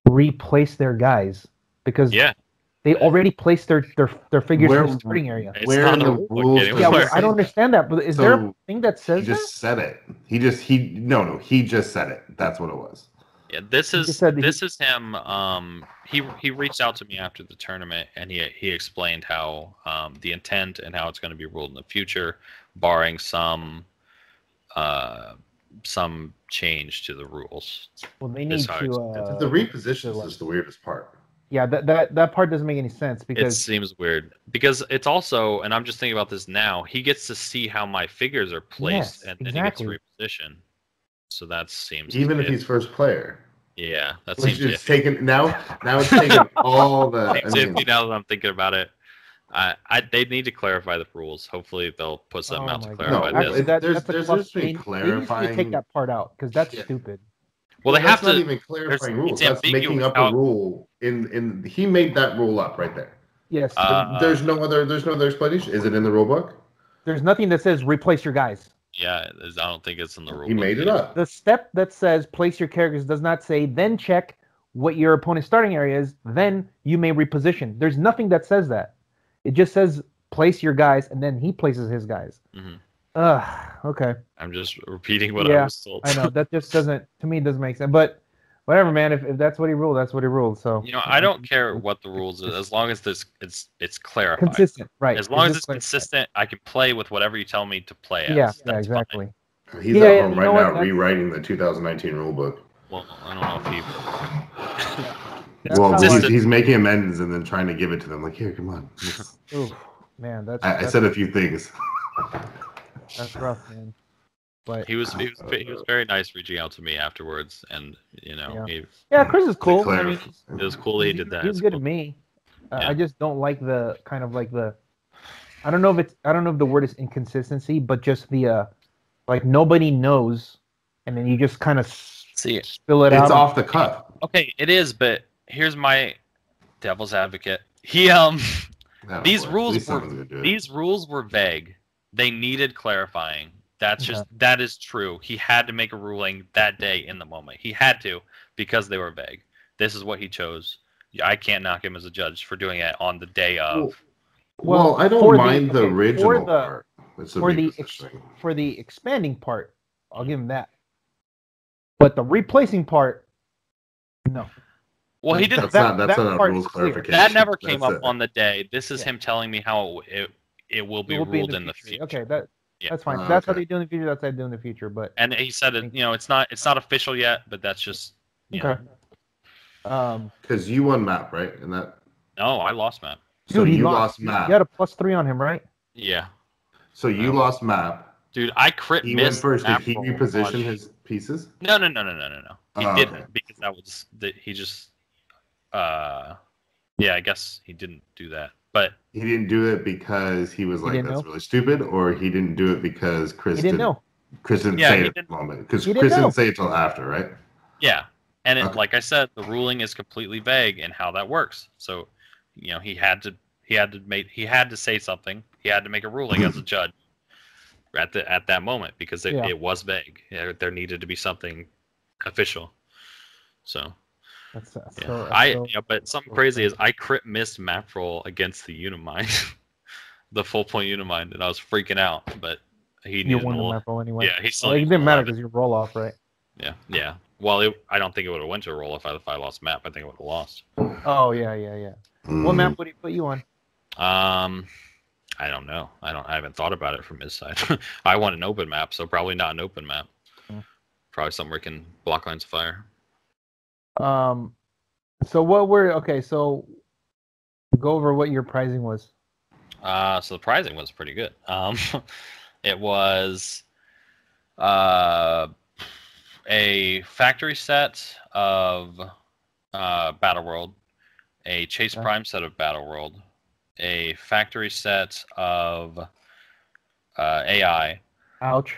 replace their guys because they already placed their figures in the starting area. Where in the rules? Yeah, I don't understand that. But is there a thing that says he just said it? He just said it. That's what it was. Yeah, this is him. He reached out to me after the tournament, and he explained how the intent and how it's going to be ruled in the future, barring some change to the rules. Well, they need to. The repositions is the weirdest part. Yeah, that part doesn't make any sense because it seems weird because it's also, and I'm just thinking about this now. He gets to see how my figures are placed, and then he gets to reposition. So that seems even if he's first player. Yeah, that seems it's taken now. It's taken all the. Now that I'm thinking about it, they need to clarify the rules. Hopefully, they'll put something out to clarify this. There's just clarifying. They take that part out because that's stupid. Well, they have to. Not even clarifying rules. That's making up a rule. He made that rule up right there. Yes. There's no other explanation. Is it in the rule book? There's nothing that says replace your guys. Yeah, I don't think it's in the rule. He made it up. The step that says place your characters does not say then check what your opponent's starting area is, then you may reposition. There's nothing that says that. It just says place your guys, and then he places his guys. Mm-hmm. Okay. I'm just repeating what I was told. I know that just doesn't make sense. But whatever, man. If that's what he ruled, that's what he ruled. So I don't care what the rules is as long as it's clarified. Consistent, right? As long as it's consistent, I can play with whatever you tell me to play as. Yeah, exactly. Fine. He's at home right now rewriting the 2019 rulebook. Well, I don't know if he's making amendments and then trying to give it to them. Like, here, come on. Ooh, man, I said a few things. That's rough, man. But he was very nice reaching out to me afterwards, and Chris is cool. I mean, it was cool that he did that. He was good to me. I just don't like the kind of like the. I don't know if the word is inconsistency, but just the like nobody knows, and then you just kind of spill it out. It's off the cuff. Okay, it is, but here's my devil's advocate. These rules were vague. They needed clarifying. That is true. He had to make a ruling that day in the moment. He had to because they were vague. This is what he chose. I can't knock him as a judge for doing it on the day of. Well, I don't mind the original part. For the expanding part, I'll give him that. But the replacing part, no. Well, he didn't. That's not a rules clarification. That never came up on the day. This is him telling me how it will be ruled in the future. Okay, that's fine. That's how they do in the future. That's how they do in the future. But he said it's not official yet, but that's just okay. Because you won map, right? And that. No, I lost map. So you lost map. You got a +3 on him, right? Yeah. So you lost map. Dude, I crit missed. He went first. Did he reposition his pieces? No. He didn't because that was he just. I guess he didn't do that. But he didn't do it because he was like, "That's really stupid," or he didn't do it because Chris didn't know. Chris didn't say it at the moment because Chris didn't say it till after, right? Yeah, and like I said, the ruling is completely vague in how that works. So, he had to say something. He had to make a ruling as a judge at that moment because it was vague. There needed to be something official. So. But something crazy is I crit missed map roll against the Unimind, the full point Unimind, and I was freaking out. But you won the map roll anyway. Yeah, it didn't matter because you roll off, right? Yeah. Well, I don't think it would have went to a roll if I lost map. I think it would have lost. Oh yeah. What map would he put you on? I don't know. I haven't thought about it from his side. I want an open map, so probably not an open map. Probably somewhere we can block lines of fire. So go over what your pricing was. So the pricing was pretty good. It was a factory set of Battle World, a Chase Prime set of Battle World, a factory set of AI. Ouch.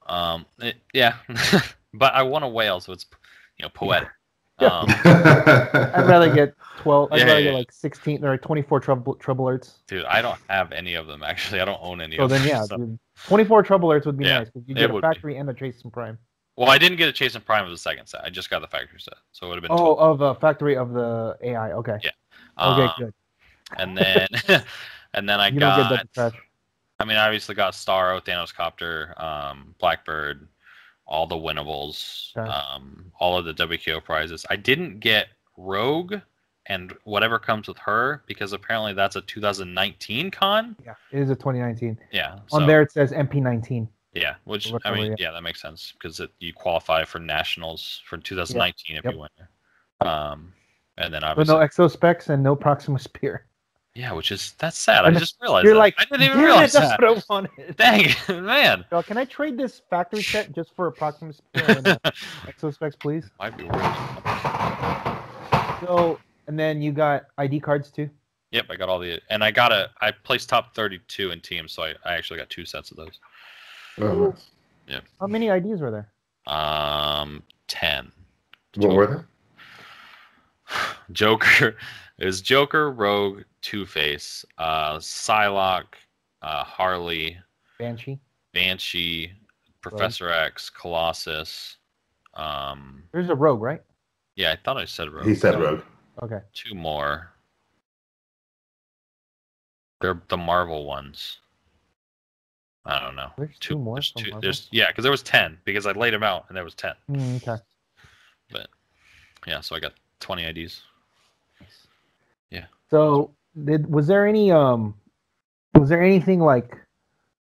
But I won a whale, so it's poetic. I'd rather get 12. I'd rather get like 16 or 24 trouble alerts. Dude, I don't have any of them actually. I don't own any. So then, dude, 24 trouble alerts would be nice because you get a factory and a Chase and Prime. Well, I didn't get a Chase and Prime of the second set. I just got the factory set, so it would have been. Of a factory of the AI. Okay. Yeah. Okay, good. And then, I you got. Don't get that trash. I mean, I obviously got Starro, Thanos Copter, Blackbird. All the winnables, all of the WKO prizes. I didn't get Rogue and whatever comes with her because apparently that's a 2019 con. Yeah, it is a 2019. Yeah. On there it says MP19. Yeah, which that makes sense because you qualify for nationals for 2019 if you win. And then obviously. But no exo specs and no Proxima Spear. Yeah, that's sad. I just realized you're like, I didn't even realize that's what I wanted. Dang it, man. So can I trade this factory set just for a Proxima Spear and exo specs, please? Might be worth it. So, and then you got ID cards too? Yep, I got all and I placed top 32 in teams, so I actually got 2 sets of those. Oh. Yeah. How many IDs were there? 10. What were they? Joker. It was Joker, Rogue, Two-Face, Psylocke, Harley, Banshee, Professor X, Colossus. There's a Rogue, right? Yeah, I thought I said Rogue. He said Rogue. Okay. 2 more. They're the Marvel ones. I don't know. There's 2 more. Because there was 10 because I laid them out and there was 10. Okay. But yeah, so I got 20 IDs. Yeah. So was there anything like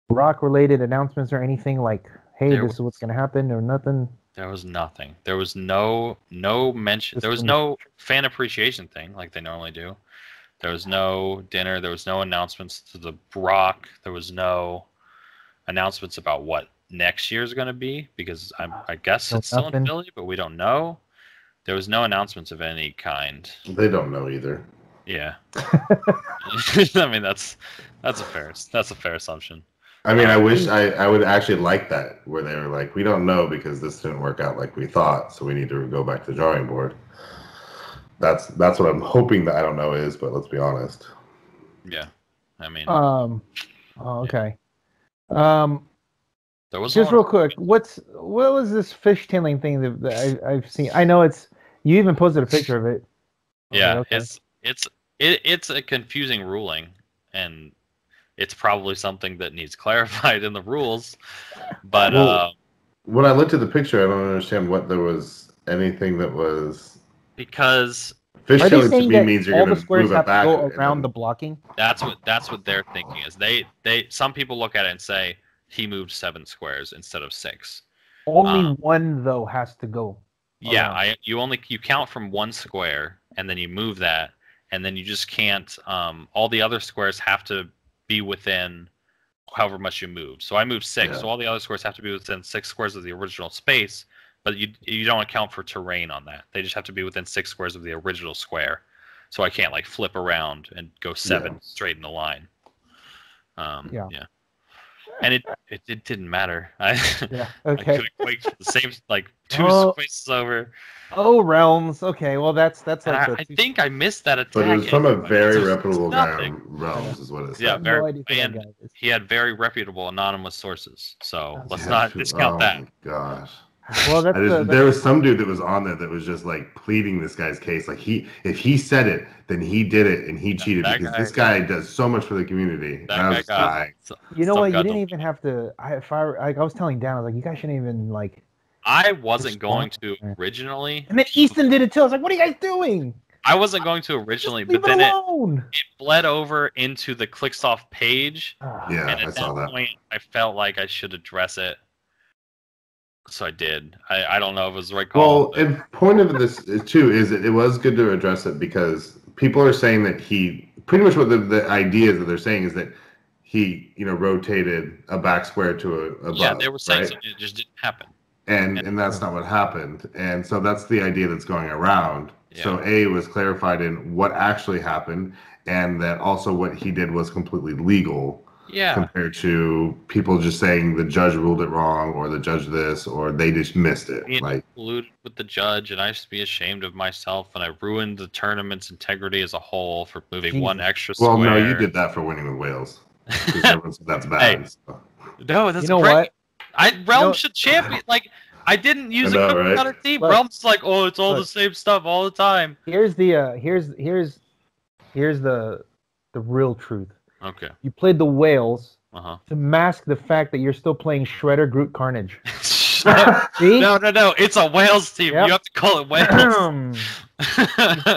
rock related announcements or anything like hey, this is what's gonna happen or nothing? There was nothing. There was no mention. There was no fan appreciation thing like they normally do. There was no dinner. There was no announcements to the Brock. There was no announcements about what next year is going to be, because I guess it's still in Philly, but we don't know. There was no announcements of any kind. They don't know either. Yeah. I mean, that's a fair assumption. I mean, I wish I would actually like that, where they were like, we don't know because this didn't work out like we thought, so we need to go back to the drawing board. That's what I'm hoping that I don't know is, but let's be honest. Yeah. I mean. Okay. There was just real quick. What was this fishtailing thing that I've seen? I know you even posted a picture of it. Yeah, okay. It's a confusing ruling, and it's probably something that needs clarified in the rules. But when I looked at the picture, I don't understand what there was anything that was, because fishtailing to me means you're going to move it back go around the blocking. That's what they're thinking is. Some people look at it and say he moved 7 squares instead of 6. Only one though has to go. Yeah, you count from 1 square, and then you move that, and then you just can't. All the other squares have to be within however much you move. So I moved 6, so all the other squares have to be within 6 squares of the original space. But you don't account for terrain on that. They just have to be within 6 squares of the original square. So I can't like flip around and go 7 straight in a line. Yeah. And it didn't matter. I couldn't wait for the same 2 spaces over. Oh, Realms. Okay, well that's like. I think I missed that attack. But it was from a very reputable guy. Realms is what it said. Yeah, he had very reputable anonymous sources. So let's not discount that. Oh my gosh. Well, there was some dude that was on there that was just like pleading this guy's case. Like if he said it, then he did it and he cheated, because this guy does so much for the community. You know what? You didn't even have to. I was telling Dan, I was like, you guys shouldn't even like. I wasn't going to originally. And then Easton did it too. I was like, what are you guys doing? I wasn't going to originally, but then it bled over into the clicks off page. Yeah, and at that point, I felt like I should address it. So I did. I don't know if it was the right call. Well, and point of this too is that it was good to address it, because people are saying that he pretty much what the idea is that they're saying is that he rotated a back square to a yeah, they were saying something that just didn't happen. And that's not what happened. And so that's the idea that's going around. Yeah. So it was clarified in what actually happened, and that also what he did was completely legal. Yeah. Compared to people just saying the judge ruled it wrong, or the judge this, or they just missed it. Colluded with the judge, and I should be ashamed of myself, and I ruined the tournament's integrity as a whole for moving 1 extra square. Well, no, you did that for winning with Wales. That's bad. Hey, so. No, that's great. Realm should champion. Like, I didn't use a cookie cutter team. Realm's like, oh, it's all the same stuff all the time. Here's the real truth. Okay. You played the Whales to mask the fact that you're still playing Shredder, Groot, Carnage. See? No. It's a Wales team. Yep. You have to call it Wales.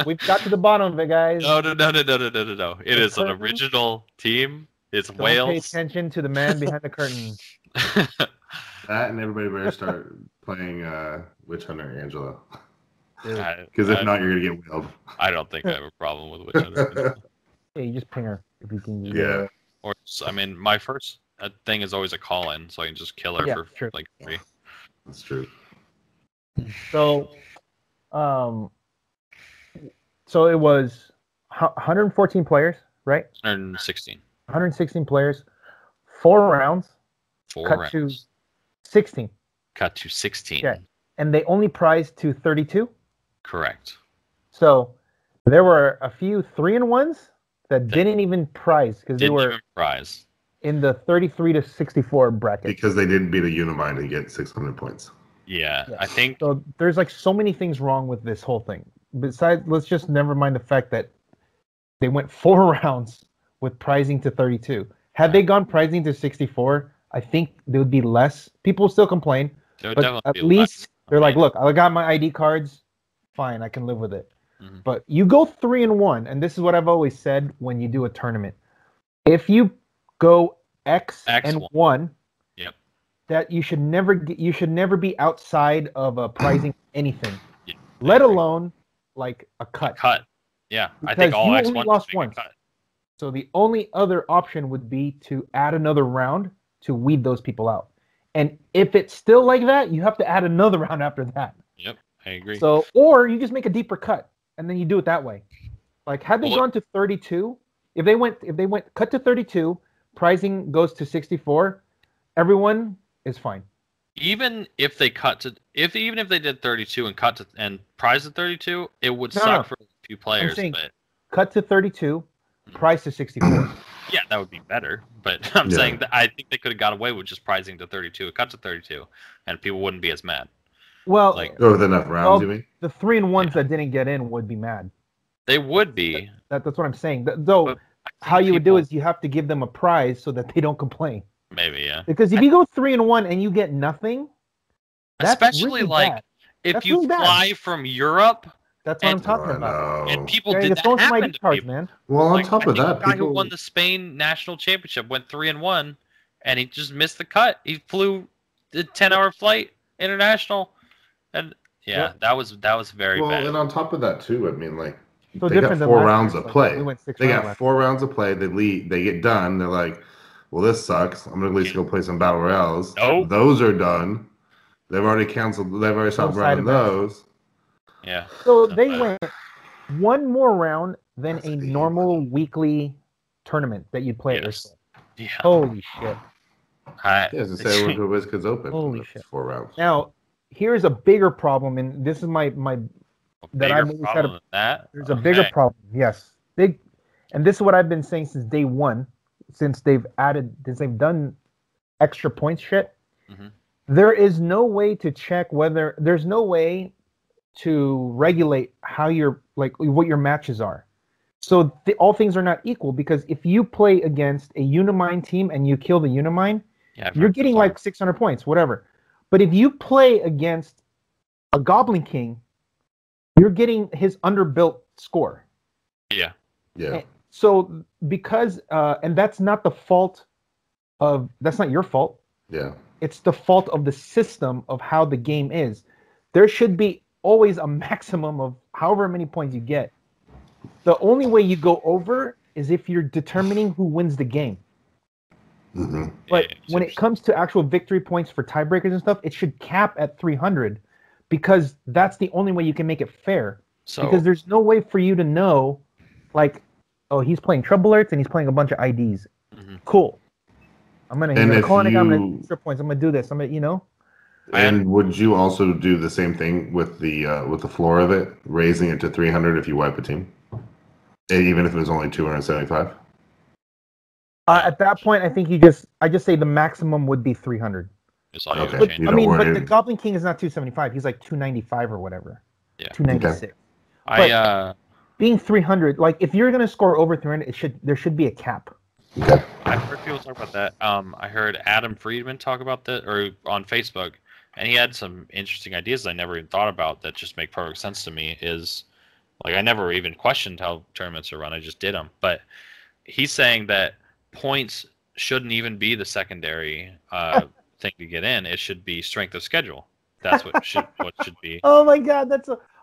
We've got to the bottom of it, guys. No. It is an original team. It's Wales. Pay attention to the man behind the curtain. That, and everybody better start playing Witch Hunter Angela. Because if not, you're going to get whaled. I don't think I have a problem with Witch Hunter. Yeah, you just ping her if you can. Or, I mean, my first thing is always a call-in, so I can just kill her for like 3. That's true. So, so it was 114 players, right? 116. 116 players, 4 rounds. 4 cut rounds. to 16. Cut to 16. Yeah, and they only prized to 32. Correct. So there were a few 3-1s that didn't even prize because they were in the 33 to 64 bracket. Because they didn't beat a Unimind and get 600 points. Yeah, I think so. There's like so many things wrong with this whole thing. Besides, let's just never mind the fact that they went 4 rounds with prizing to 32. Had they gone prizing to 64, I think there would be less. People still complain, but at least they're like, look, I got my ID cards. Fine, I can live with it. Mm-hmm. But you go 3-1, and this is what I've always said when you do a tournament. If you go X and 1, that you should never be outside of a pricing anything, let alone like a cut. Yeah, because I think all you X1 only lost once. So the only other option would be to add another round to weed those people out. And if it's still like that, you have to add another round after that. Yep, I agree. So, or you just make a deeper cut and then you do it that way. Like, had they gone to 32, if they went cut to 32, pricing goes to 64, everyone is fine. Even if they even if they did 32 and cut to and price to 32, it would suck for a few players. I'm saying, but cut to 32, price to 64. Yeah, that would be better. But I'm saying that I think they could have got away with just pricing to 32, cut to 32, and people wouldn't be as mad. Well, with enough rounds, you mean? The 3-1s that didn't get in would be mad. They would be. That's what I'm saying. Though, how you would do is you have to give them a prize so that they don't complain. Maybe, yeah. Because if you go 3-1 and you get nothing, especially really like bad. if that's you really fly from Europe. That's what I'm talking about. And people did that happen to people. Man. Well, on top of that, the guy who won the Spain national championship went 3-1, and he just missed the cut. He flew the 10-hour flight international, and that was very bad. Well, and on top of that too, I mean, like. So they got 4 rounds of play. They got 4 rounds of play. They get done. They're like, well, this sucks. I'm going to at least go play some Battle Royales. Nope. Those are done. They've already canceled. They've already stopped running those. Yeah. So they went one more round than a normal weekly tournament that you'd play at your store. Yeah. Holy shit. It's the same with WizKids Open. Holy shit. 4 rounds. Now, here's a bigger problem, and this is my that I've always had there's a bigger problem. Yes, big, and this is what I've been saying since day one, since they've done extra points shit. Mm-hmm. There is no way to check there's no way to regulate how what your matches are. So all things are not equal, because if you play against a Unimine team and you kill the Unimine, you're getting like 600 points, whatever. But if you play against a Goblin King, you're getting his underbuilt score. Yeah. Yeah. So because and that's not the fault that's not your fault. Yeah. It's the fault of the system of how the game is. There should be always a maximum of however many points you get. The only way you go over is if you're determining who wins the game. Mm-hmm. But when it comes to actual victory points for tiebreakers and stuff, it should cap at 300. Because that's the only way you can make it fair. Because there's no way for you to know, like, oh, he's playing Trouble Alerts and he's playing a bunch of IDs. Mm-hmm. Cool. I'm gonna call it. I'm gonna extra points. I'm gonna do this. I'm gonna, And would you also do the same thing with the floor of it, raising it to 300 if you wipe a team, even if it was only 275? At that point, I think I just say the maximum would be 300. Okay. But, but the Goblin King is not 275. He's like 295 or whatever. Yeah. 296. Okay. Being 300, like if you're gonna score over 300, there should be a cap. Okay. I've heard people talk about that. I heard Adam Friedman talk about that, or on Facebook, and he had some interesting ideas I never even thought about that just make perfect sense to me. Is like I never even questioned how tournaments are run. I just did them. But he's saying that points shouldn't even be the secondary thing to get in. It should be strength of schedule. That's what should be. Oh my God,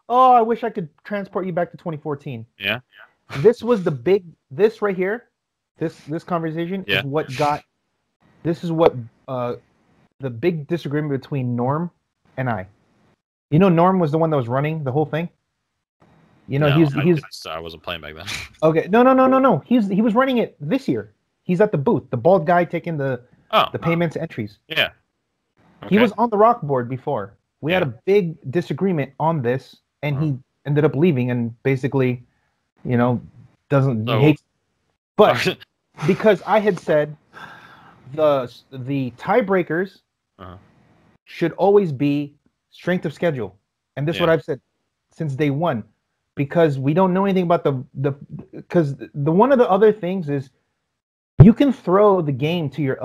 I wish I could transport you back to 2014. Yeah. This was this right here, this conversation is what got. This is what the big disagreement between Norm and I. You know, Norm was the one that was running the whole thing. You know, I wasn't playing back then. Okay, no. He was running it this year. He's at the booth, the bald guy taking the payments entries. Yeah. Okay. He was on the rock board before. We had a big disagreement on this, and he ended up leaving and basically, he hates. But because I had said the tiebreakers should always be strength of schedule, and this is what I've said since day one, because we don't know anything about because the one of the other things is you can throw the game to your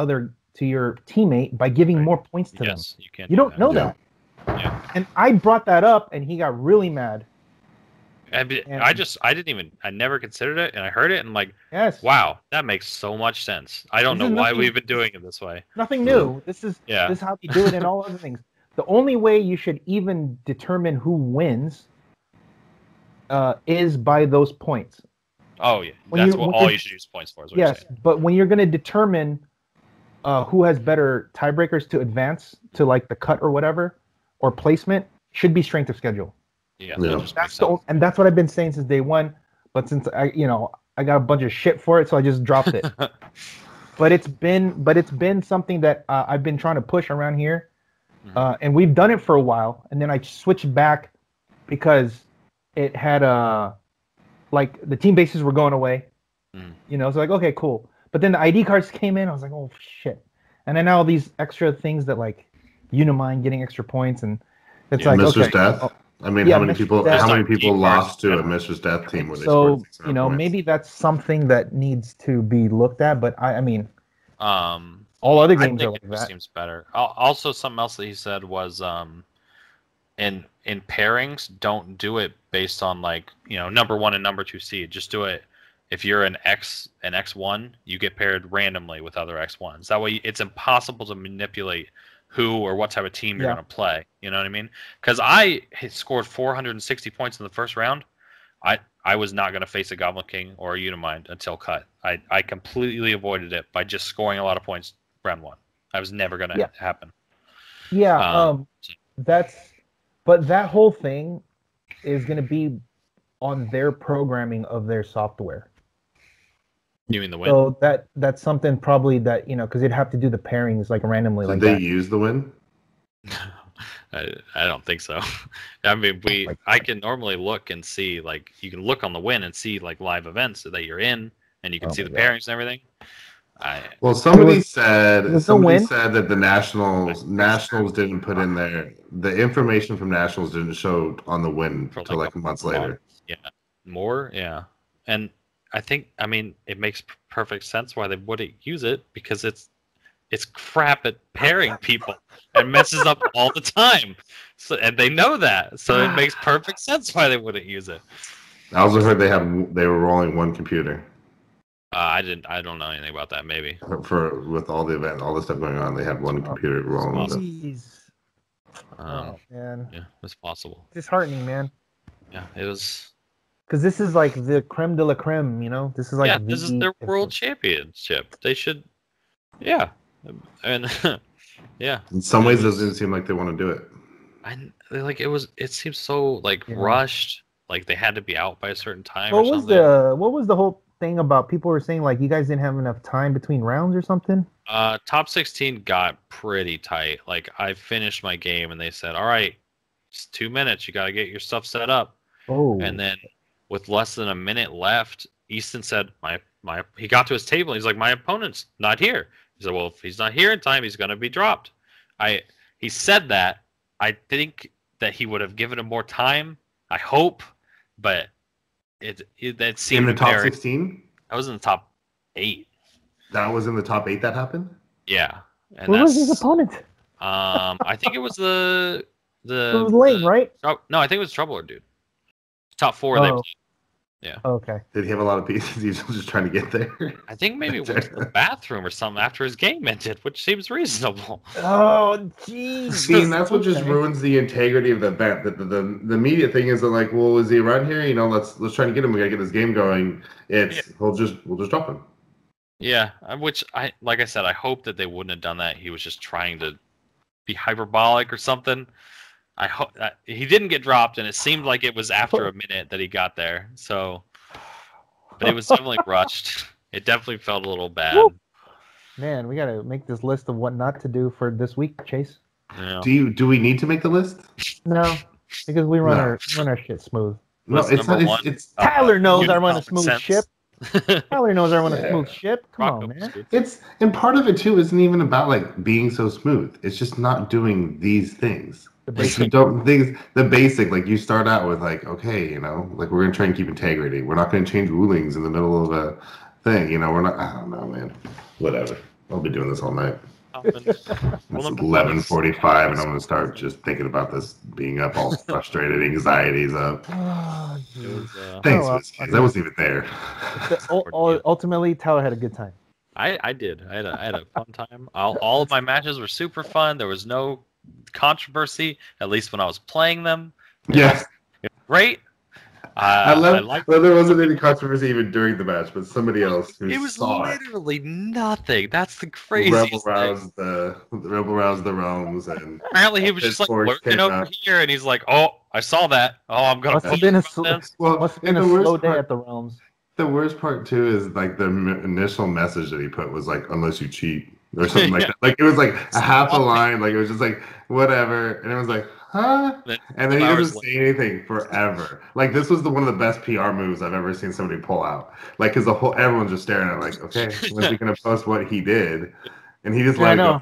teammate by giving more points to them. You don't know that. Yeah. And I brought that up, and he got really mad. I never considered it, and I heard it, and I'm like, yes, wow, that makes so much sense. I don't know why we've been doing it this way. Nothing new. This is how you do it in all other things. The only way you should even determine who wins is by those points. Oh yeah, that's all you should use points for. Is what you're saying. But when you're going to determine who has better tiebreakers to advance to like the cut or whatever, or placement, should be strength of schedule. Yeah. That's and that's what I've been saying since day one. But since I got a bunch of shit for it, so I just dropped it. But it's been something that I've been trying to push around here, and we've done it for a while. And then I switched back because it had like the team bases were going away. So like, okay, cool. But then the ID cards came in. I was like, oh shit. And then now all these extra things that like Unimind getting extra points, and it's like Mistress Death. I mean, how many people lost to a Mistress Death team when they scored 600 points? Maybe that's something that needs to be looked at. But I mean, all other games are like that. Seems better. Also, something else that he said was, in pairings, don't do it based on like number 1 and number 2 seed. Just do it. If you're an X1, you get paired randomly with other X1s. That way, it's impossible to manipulate who or what type of team you're going to play. You know what I mean? Because I scored 460 points in the first round. I was not going to face a Goblin King or a Unimind until cut. I completely avoided it by just scoring a lot of points round 1. I was never going to happen. Yeah, but that whole thing is going to be on their programming of their software. You mean the win? So that's something probably that because they'd have to do the pairings like randomly. Did they use the win? I don't think so. I mean, I can normally look and see, like, you can look on the win and see like live events that you're in, and you can see the pairings and everything. Somebody said that the Nationals didn't put in the information from Nationals didn't show on the win until like months later. Yeah, and I think, I mean, it makes perfect sense why they wouldn't use it, because it's crap at pairing people and messes up all the time. So, and they know that, so it makes perfect sense why they wouldn't use it. I also heard they were rolling one computer. I don't know anything about that. Maybe with all the stuff going on, they had one computer rolling. Man, yeah, it's possible. It's disheartening, man. Yeah, it was. Because this is like the creme de la creme, This is like this is their world championship. They should, and yeah. In some ways, it doesn't seem like they want to do it. It seems so like rushed. Like they had to be out by a certain time. What was the whole thing about people were saying like you guys didn't have enough time between rounds or something? Top 16 got pretty tight. Like I finished my game and they said, all right, it's 2 minutes. You got to get your stuff set up. Oh. And then with less than a minute left, Easton said, he got to his table. And he's like, my opponent's not here. He said, well, if he's not here in time, he's going to be dropped. He said that. I think that he would have given him more time. I hope, but it seemed in the top 16. I was in the top 8. That was in the top 8 that happened. Yeah. And who was his opponent? I think it was the. It was Lane, right? No, I think it was Troubler, dude. Top 4. They. Yeah. Okay. Did he have a lot of pieces? He was just trying to get there. I think maybe he went to the bathroom or something after his game ended, which seems reasonable. Oh, jeez. See, that's what just ruins the integrity of the event. The media thing is that like, well, is he around here? Let's try to get him. We gotta get this game going. We'll just drop him. Yeah, which like I said, I hope that they wouldn't have done that. He was just trying to be hyperbolic or something. I hope he didn't get dropped, and it seemed like it was after a minute that he got there. So, but it was definitely rushed. It definitely felt a little bad. Whoop. Man, we gotta make this list of what not to do for this week, Chase. Yeah. Do we need to make the list? No, because we run our shit smooth. No, it's not. It's Tyler knows I run a smooth ship. Tyler knows I run a smooth ship. Come on, man. And part of it too isn't even about like being so smooth. It's just not doing these things. The basic, like you start out with like, okay, like we're gonna try and keep integrity. We're not gonna change rulings in the middle of a thing. We're not. I don't know, man. Whatever. I'll be doing this all night. It's 11:45, and I'm gonna start just thinking about this, being up, all frustrated, anxieties up. Thanks, Whiskies. I wasn't even there. Ultimately, Tyler had a good time. I did. I had a fun time. All of my matches were super fun. There was no controversy, at least when I was playing them. Yes. Great. Well, there wasn't any controversy even during the match, but somebody else who saw it. It was literally nothing. That's the craziest thing. Rebel roused the Roams, and apparently he was just like lurking over here, and he's like, "Oh, I saw that. Oh, I'm gonna." Must have been a slow day at the Realms. The worst part too is like the initial message that he put was like, "Unless you cheat," or something like that. Like it was like a half a line. Like it was just like whatever, and it was like, huh? And then he doesn't say anything forever. Like this was one of the best PR moves I've ever seen somebody pull out. Like because everyone's just staring at it like, okay, when's he gonna post what he did? And he just let it go.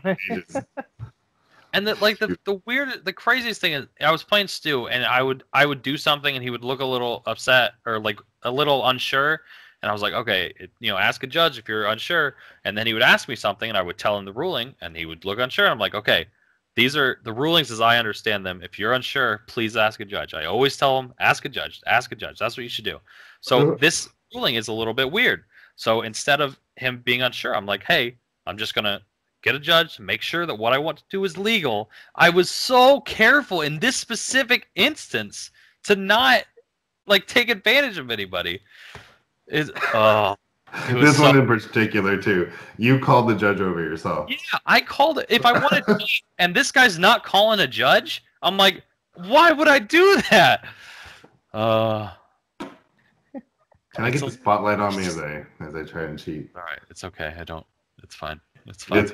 And the craziest thing is, I was playing Stu, and I would do something, and he would look a little upset or like a little unsure, and I was like, okay, ask a judge if you're unsure, and then he would ask me something, and I would tell him the ruling, and he would look unsure, and I'm like, okay, these are the rulings as I understand them. If you're unsure, please ask a judge. I always tell him, ask a judge. That's what you should do. So this ruling is a little bit weird. So instead of him being unsure, I'm like, hey, I'm just gonna get a judge, make sure that what I want to do is legal. I was so careful in this specific instance to not take advantage of anybody. This one in particular too. You called the judge over yourself. Yeah, I called it. If I wanted to cheat and this guy's not calling a judge, I'm like, why would I do that? Can I get the spotlight on me as I try and cheat? All right, it's okay. It's fine. It's fine.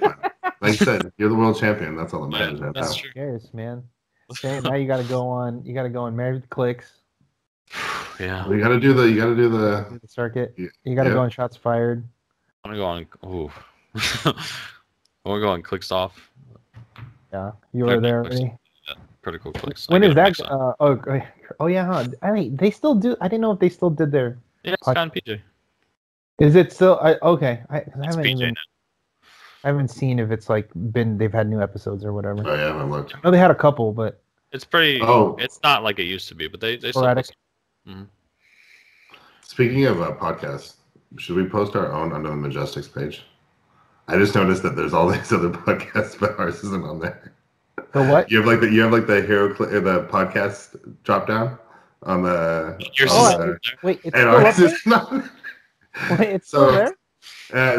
Like I said, you're the world champion. That's all that matters. Yeah, that's true. Yes, man. Okay, now you gotta go on Majestix. Yeah. You gotta do the circuit. You gotta go on shots fired. I'm gonna go on. I'm gonna go on clicks off. Yeah, you were there already. Critical clicks. When is that? Oh yeah, huh? I mean, they still do. I didn't know if they still did their. Yeah, it's on PJ. Is it still? Okay, I haven't seen if it's they've had new episodes or whatever. Oh yeah, I haven't looked. I know they had a couple, but it's pretty. Oh, it's not like it used to be, but they sporadic. Mm-hmm. Speaking of podcasts, should we post our own under the Majestix page? I just noticed that there's all these other podcasts, but ours isn't on there. The what? You have the Heroclix, the podcast drop down on the. Wait, it's still up there? Wait, it's still there?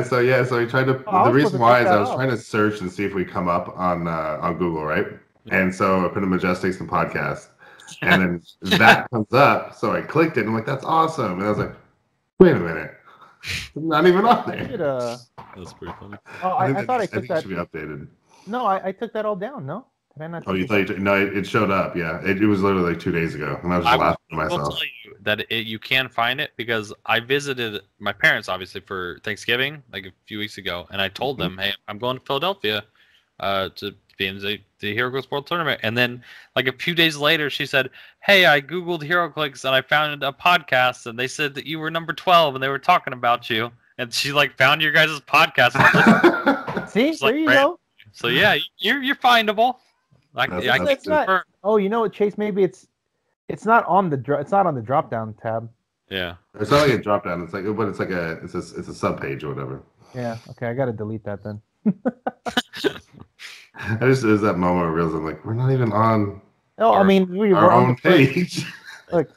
So we tried to. The reason why is I was trying to search and see if we come up on Google, right? Yeah. And so I put in Majestix and podcast, and then that comes up. So I clicked it, and I'm like, "That's awesome!" And I was like, "Wait a minute, it's not even on there." That's pretty funny. Oh, I thought I took that. It should be updated. No, I took that all down. No, did I not? Oh, you thought no? It showed up. Yeah, it was literally like 2 days ago, and I was just laughing to myself. I'll tell you that you can find it because I visited my parents obviously for Thanksgiving like a few weeks ago, and I told them, "Hey, I'm going to Philadelphia to be in the Heroclix World Tournament." And then like a few days later, she said, "Hey, I googled Heroclix and I found a podcast, and they said that you were number 12, and they were talking about you." And she found your guys' podcast. See, there you go. So yeah, you're findable. It's not. Oh, you know what, Chase? Maybe it's not on the drop down tab. Yeah, it's not like a drop down. It's like a sub page or whatever. Yeah. Okay, I gotta delete that then. There's that moment where I realized I'm like, we're not even on. No, I mean we were our on own page. Look,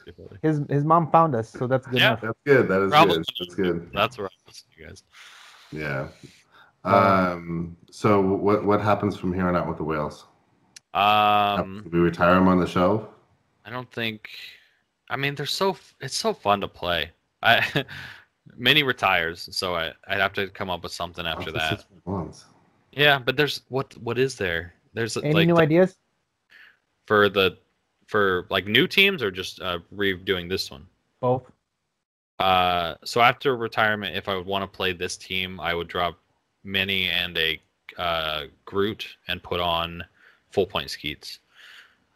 his mom found us, so that's good enough. That's good. That is good. That's good. That's where I listen to you guys. Yeah. So what happens from here on out with the whales? Do we retire them on the shelf? I don't think. I mean, it's so fun to play. Mini retires, so I'd have to come up with something after that. 6 months. Yeah, but there's what is there? There's any new ideas for new teams or just redoing this one? Both. So after retirement, if I would want to play this team, I would drop Mini and a Groot and put on full point Skeets.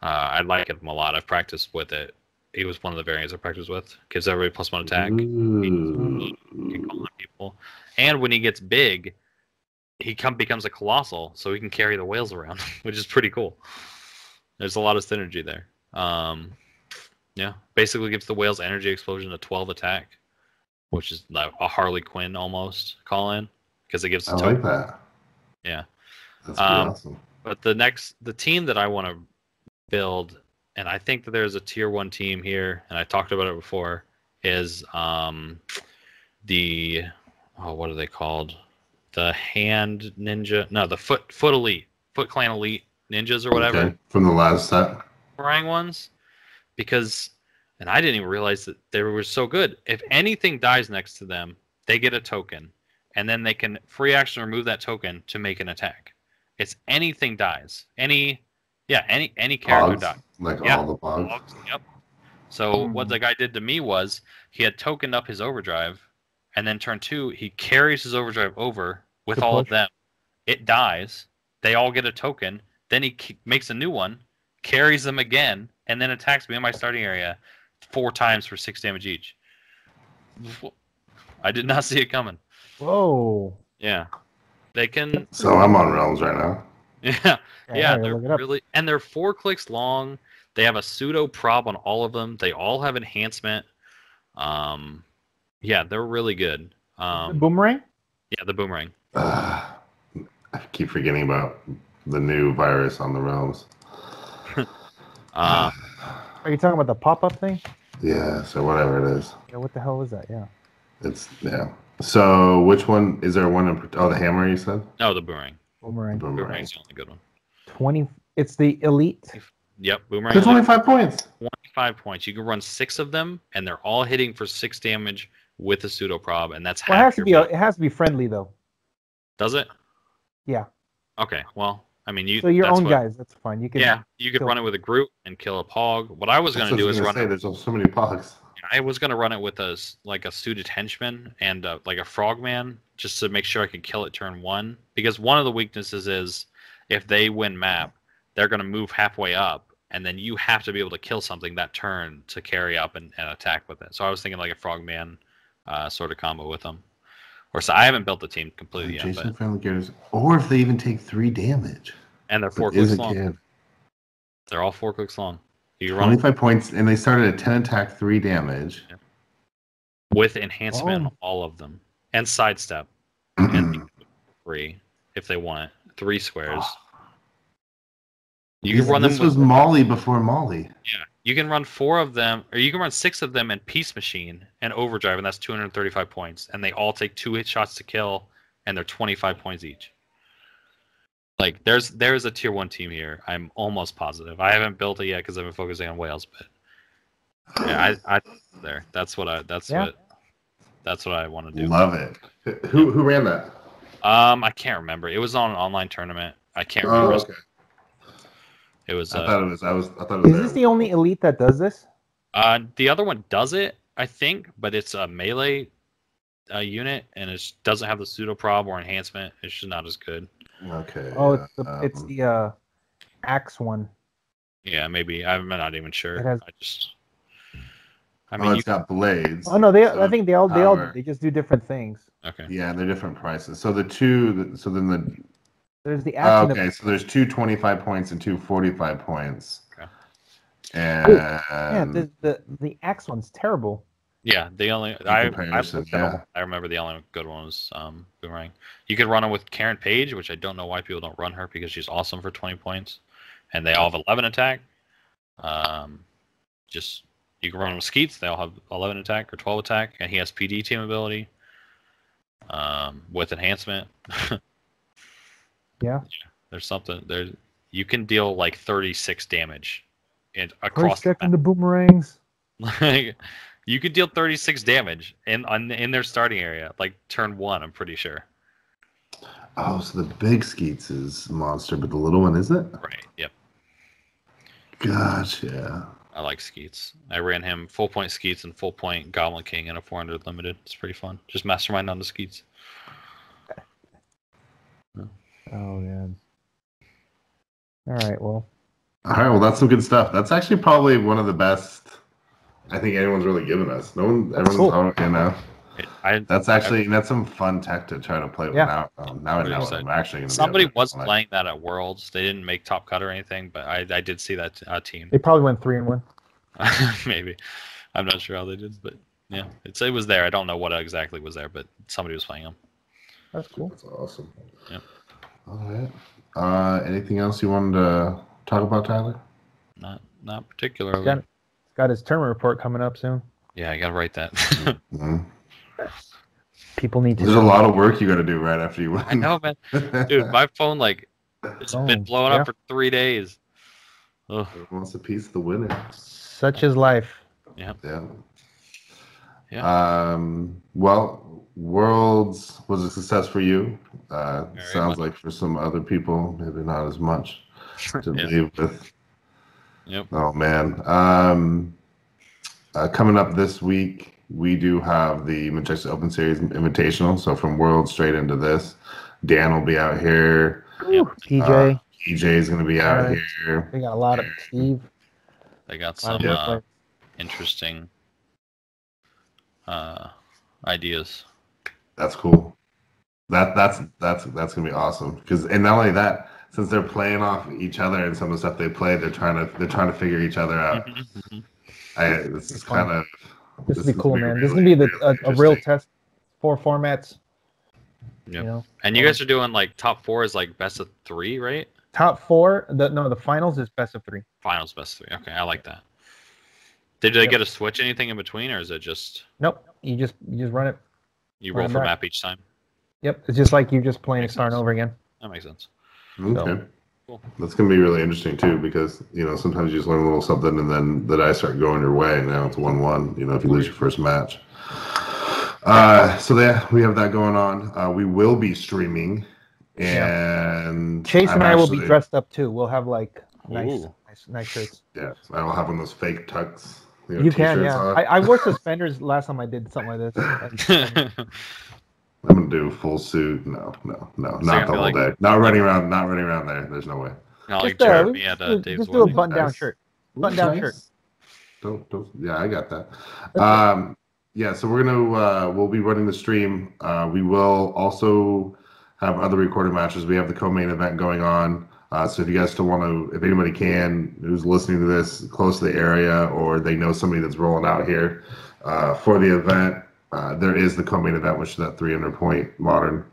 I like him a lot. I've practiced with it. He was one of the variants I practiced with. Gives everybody +1 attack. He can call on people. And when he gets big, he becomes a colossal, so he can carry the whales around, which is pretty cool. There's a lot of synergy there. Yeah, basically gives the whales energy explosion a 12 attack, which is like a Harley Quinn almost call in because it gives. I like that. Yeah, that's pretty awesome. But the team that I want to build, and I think that there's a tier 1 team here, and I talked about it before, is the what are they called? The hand ninja? No, the foot elite, Foot Clan elite ninjas or whatever. Okay. From the last set. Boomerang ones, because, and I didn't even realize that they were so good. If anything dies next to them, they get a token, and then they can free action remove that token to make an attack. It's anything dies. Any character dies. Like all the bugs. Yep. So what the guy did to me was he had tokened up his overdrive, and then turn 2, he carries his overdrive over with all of them. It dies. They all get a token. Then he makes a new one, carries them again, and then attacks me in my starting area 4 times for 6 damage each. I did not see it coming. Whoa. Yeah. They can. So I'm on Realms right now. Yeah. They're really, and they're 4 clicks long. They have a pseudo prob on all of them. They all have enhancement. Yeah, they're really good. The boomerang? Yeah, the boomerang. I keep forgetting about the new virus on the Realms. Are you talking about the pop-up thing? Yeah, so whatever it is. Yeah, what the hell is that? Yeah. So which one is there one? The hammer you said? No, the boomerang. Boomerang's the only good one. 20. It's the elite. Yep, boomerang. They're 25 points. 25 points. You can run 6 of them, and they're all hitting for 6 damage with a pseudo prob, and that's well, half. It has to be friendly though. Does it? Yeah. Okay. Well, I mean, So your own guys, that's fine. You can. Yeah, you could run it with a Groot and kill a Pog. What I was going to do is run. There's so many Pogs. I was going to run it with a suited henchman and like a frogman, just to make sure I could kill it turn 1. Because one of the weaknesses is if they win map, they're going to move halfway up, and then you have to be able to kill something that turn to carry up and attack with it. So I was thinking like a frogman sort of combo with them. Or so I haven't built the team completely yet. Jason friendly characters, or if they even take 3 damage. And they're 4 clicks long. They're all 4 clicks long. You 25 points, and they started at 10 attack, 3 damage. Yeah. With enhancement on all of them. And sidestep. And 3 if they want. 3 squares. You can run them. This was Molly before Molly. Yeah. You can run 4 of them, or you can run 6 of them in Peace Machine and Overdrive, and that's 235 points. And they all take 2 hit shots to kill, and they're 25 points each. Like, there's a tier 1 team here. I'm almost positive. I haven't built it yet because I've been focusing on whales, but yeah, I there. That's what I want to do. Love it. Who ran that? I can't remember. It was on an online tournament. I can't remember. Okay. It was. I thought it was. I thought it was. Is this the only elite that does this? The other one does it, I think, but it's a melee unit, and it doesn't have the pseudo prob or enhancement. It's just not as good. Okay. Oh, it's the axe one. Yeah, maybe. I'm not even sure. It has... I mean, it's got blades. Oh no, I think they all they just do different things. Okay. Yeah, they're different prices. So the two. So then the. There's the axe. Okay, so there's 2 25 points and 2 45 points. Okay. And the axe one's terrible. Yeah, the only I remember the only good one was Boomerang. You could run it with Karen Page, which I don't know why people don't run her because she's awesome for 20 points, and they all have 11 attack. You can run them with Skeets. They all have 11 attack or 12 attack, and he has PD team ability with enhancement. Yeah. There's something there. You can deal like 36 damage across the boomerangs. You could deal 36 damage in their starting area, like turn 1. I'm pretty sure. Oh, so the big Skeets is monster, but the little one isn't? Right. Yep. Gotcha. I like Skeets. I ran him full point Skeets and full point Goblin King in a 400 limited. It's pretty fun. Just mastermind on the Skeets. Oh man. All right. Well, that's some good stuff. That's actually probably one of the best I think anyone's really given us. Everyone's cool. That's some fun tech to try to play with now. Now I know I'm actually going to. Somebody was playing that at Worlds. They didn't make top cut or anything, but I did see that team. They probably went 3-1. Maybe. I'm not sure how they did, but yeah, it was there. I don't know what exactly was there, but somebody was playing them. That's cool. That's awesome. Yeah. All right. Anything else you wanted to talk about, Tyler? Not particularly. He's got his tournament report coming up soon. Yeah, I gotta write that. People need to. There's a lot of work you got to do right after you win. I know, man. Dude, my phone it's been blowing up for 3 days. Ugh. Everyone wants a piece of the winner. Such is life. Yeah. Well, Worlds was a success for you. Sounds like for some other people, maybe not as much to leave with. Yep. Oh man. Coming up this week, we do have the Majestix Open Series Invitational. So from Worlds straight into this, Dan will be out here. PJ. PJ is going to be out here. They got a lot of Steve. They got some interesting ideas. That's cool. That's gonna be awesome. And not only that, since they're playing off each other and some of the stuff they play, they're trying to figure each other out. This is kind of. This will be cool, man. This is gonna be a real test. 4 formats. Yeah. You know? And you guys are doing top 4 is best of 3, right? Top 4. The finals is best of 3. Finals best of 3. Okay, I like that. Did they get to switch anything in between, or is it just? Nope. You just run it. You roll for map each time. Yep. It's just like you just playing it starting over again. That makes sense. Okay. So, cool. That's gonna be really interesting too, because sometimes you just learn a little something, and then the dice start going your way, and now it's 1-1. If you lose your first match. So we have that going on. We will be streaming, and Chase and I will be dressed up too. We'll have nice shirts. Yeah, so I will have one of those fake tucks. You can, yeah. I wore suspenders last time I did something like this. I'm gonna do full suit. No, not the whole day. Not running around there. There's no way. Just do a button-down shirt. Button-down shirt. Don't. Yeah, I got that. Yeah, so we'll be running the stream. We will also have other recorded matches. We have the co-main event going on. So if you guys still want to, if anybody who's listening to this close to the area, or they know somebody that's rolling out here for the event, there is the co-main event, which is that 300-point modern.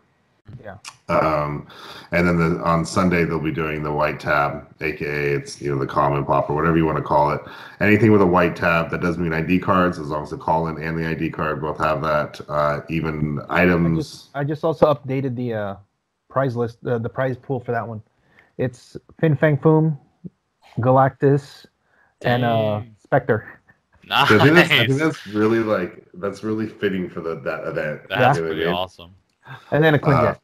Yeah. And then on Sunday they'll be doing the white tab, aka it's the common pop or whatever you want to call it. Anything with a white tab that doesn't mean ID cards, as long as the call-in and the ID card both have that. Even items. I just also updated the prize list, the prize pool for that one. It's Fin Fang Foom, Galactus, and Spectre. Nice. I think that's really fitting for that event. That's pretty awesome. And then a Quinjet.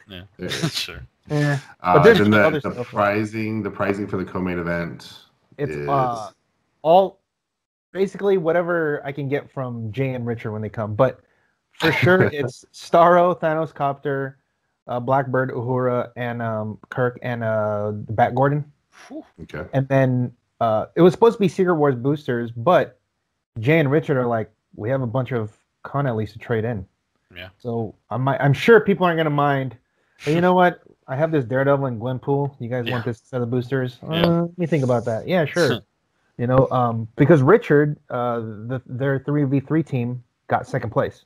Yeah, sure. Yeah. But there's then the pricing for the co-main event. It's all basically whatever I can get from Jay and Richard when they come. But for sure, it's Starro, Thanos Copter, Blackbird, Uhura, and Kirk, and Bat Gordon. Okay. And then it was supposed to be Secret Wars boosters, but Jay and Richard are like, we have a bunch of con at least to trade in. Yeah. So I'm sure people aren't gonna mind. But you know what? I have this Daredevil and Gwenpool. You guys want this set of boosters? Let me think about that. Yeah, sure. Because Richard, their 3v3 team got second place.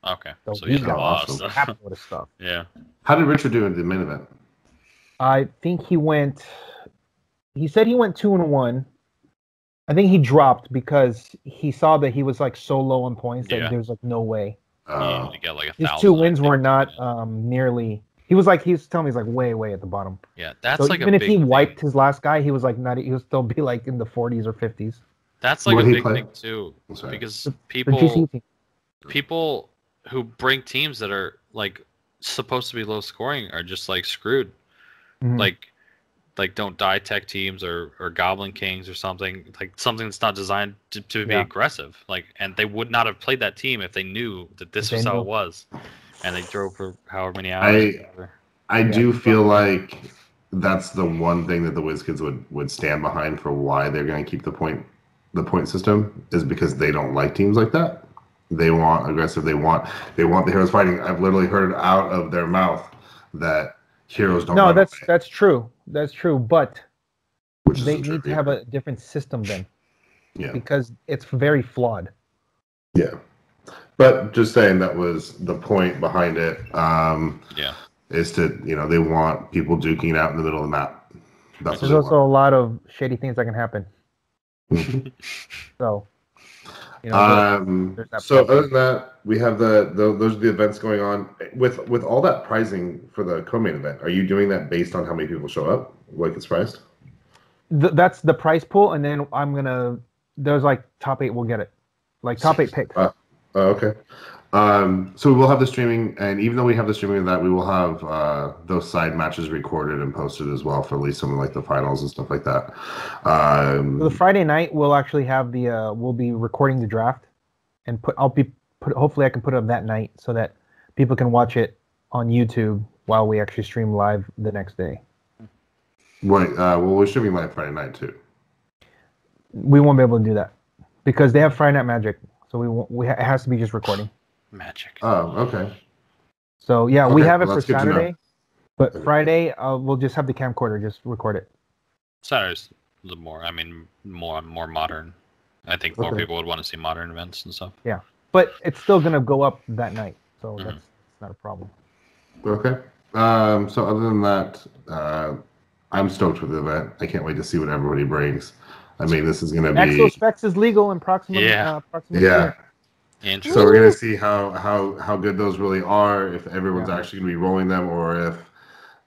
Okay. So he got awesome. Half of stuff. Yeah. How did Richard do in the main event? I think he said he went 2-1. I think he dropped because he saw that he was so low on points that there's no way. You get 1,000. His 2 wins were not nearly. He was telling me he's way at the bottom. Yeah, that's so even if he wiped his last guy, he was not. He would still be in the 40s or 50s. That's a big thing too, because people who bring teams that are supposed to be low scoring are just screwed. Mm-hmm. Don't die tech teams or Goblin Kings or something that's not designed to be aggressive. And they would not have played that team if they knew that this was how it was, and they drove for however many hours. I do feel like that's the one thing that the WizKids would stand behind for why they're going to keep the point system, is because they don't like teams like that. They want aggressive. They want the heroes fighting. I've literally heard out of their mouth that heroes don't. No, that's true. That's true. But they need to have a different system then. Yeah. Because it's very flawed. Yeah. But just saying that was the point behind it. Yeah. Is to they want people duking it out in the middle of the map. There's also a lot of shady things that can happen. So. So other than that, we have those are the events going on with all that prizing for the co-main event. Are you doing that based on how many people show up? What gets prized? That's the prize pool, and then there's like top 8 will get it, like top 8 picks. Okay. So we will have the streaming, and even though we have the streaming of that, we will have those side matches recorded and posted as well for at least some of like the finals and stuff like that. The Friday night we'll actually have we'll be recording the draft, and hopefully I can put it up that night so that people can watch it on YouTube while we actually stream live the next day. Right. Well, we're streaming live Friday night too. We won't be able to do that because they have Friday Night Magic, so it has to be just recording. Magic. Oh, okay. So yeah, we have it for Saturday, but Friday we'll just have the camcorder just record it. Saturday's a little more. I mean, more modern. I think more people would want to see modern events and stuff. Yeah, but it's still gonna go up that night, so that's not a problem. Okay. So other than that, I'm stoked with the event. I can't wait to see what everybody brings. I mean, this is gonna be. Exospecs is legal in proximity. Yeah. Yeah. So we're gonna see how good those really are. If everyone's actually gonna be rolling them, or if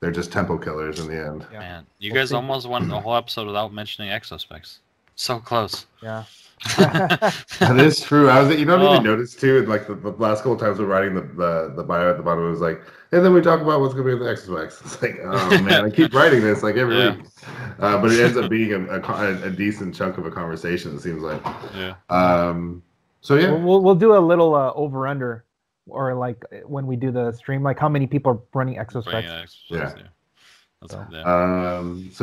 they're just tempo killers in the end. Yeah. Man, you guys almost went the whole episode without mentioning Exospecs. So close. Yeah. That is true. You don't even notice too. Like the last couple times we're writing the bio at the bottom, it was like, and then we talk about what's gonna be in the Exospecs. It's like, oh man, I keep writing this like every week, but it ends up being a decent chunk of a conversation. It seems like. Yeah. So yeah, we'll do a little over under, or like when we do the stream, like how many people are running Exospecs. So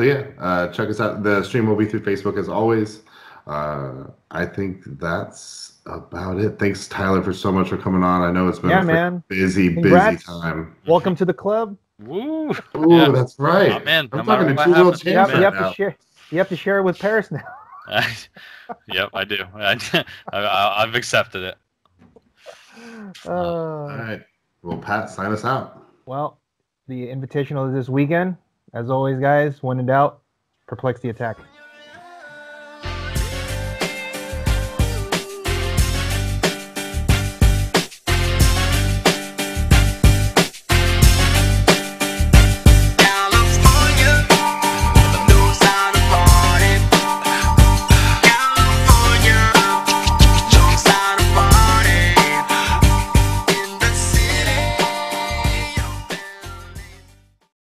yeah, check us out. The stream will be through Facebook as always. I think that's about it. Thanks, Tyler, for so much for coming on. I know it's been a busy time. Welcome to the club. Woo! Ooh, that's right. Oh, man, I'm talking to 2 world champions. You have to share it with Paris now. Yep, I do. I've accepted it. All right. Well, Pat, sign us out. Well, the Invitational is this weekend. As always, guys, when in doubt, perplex the attack.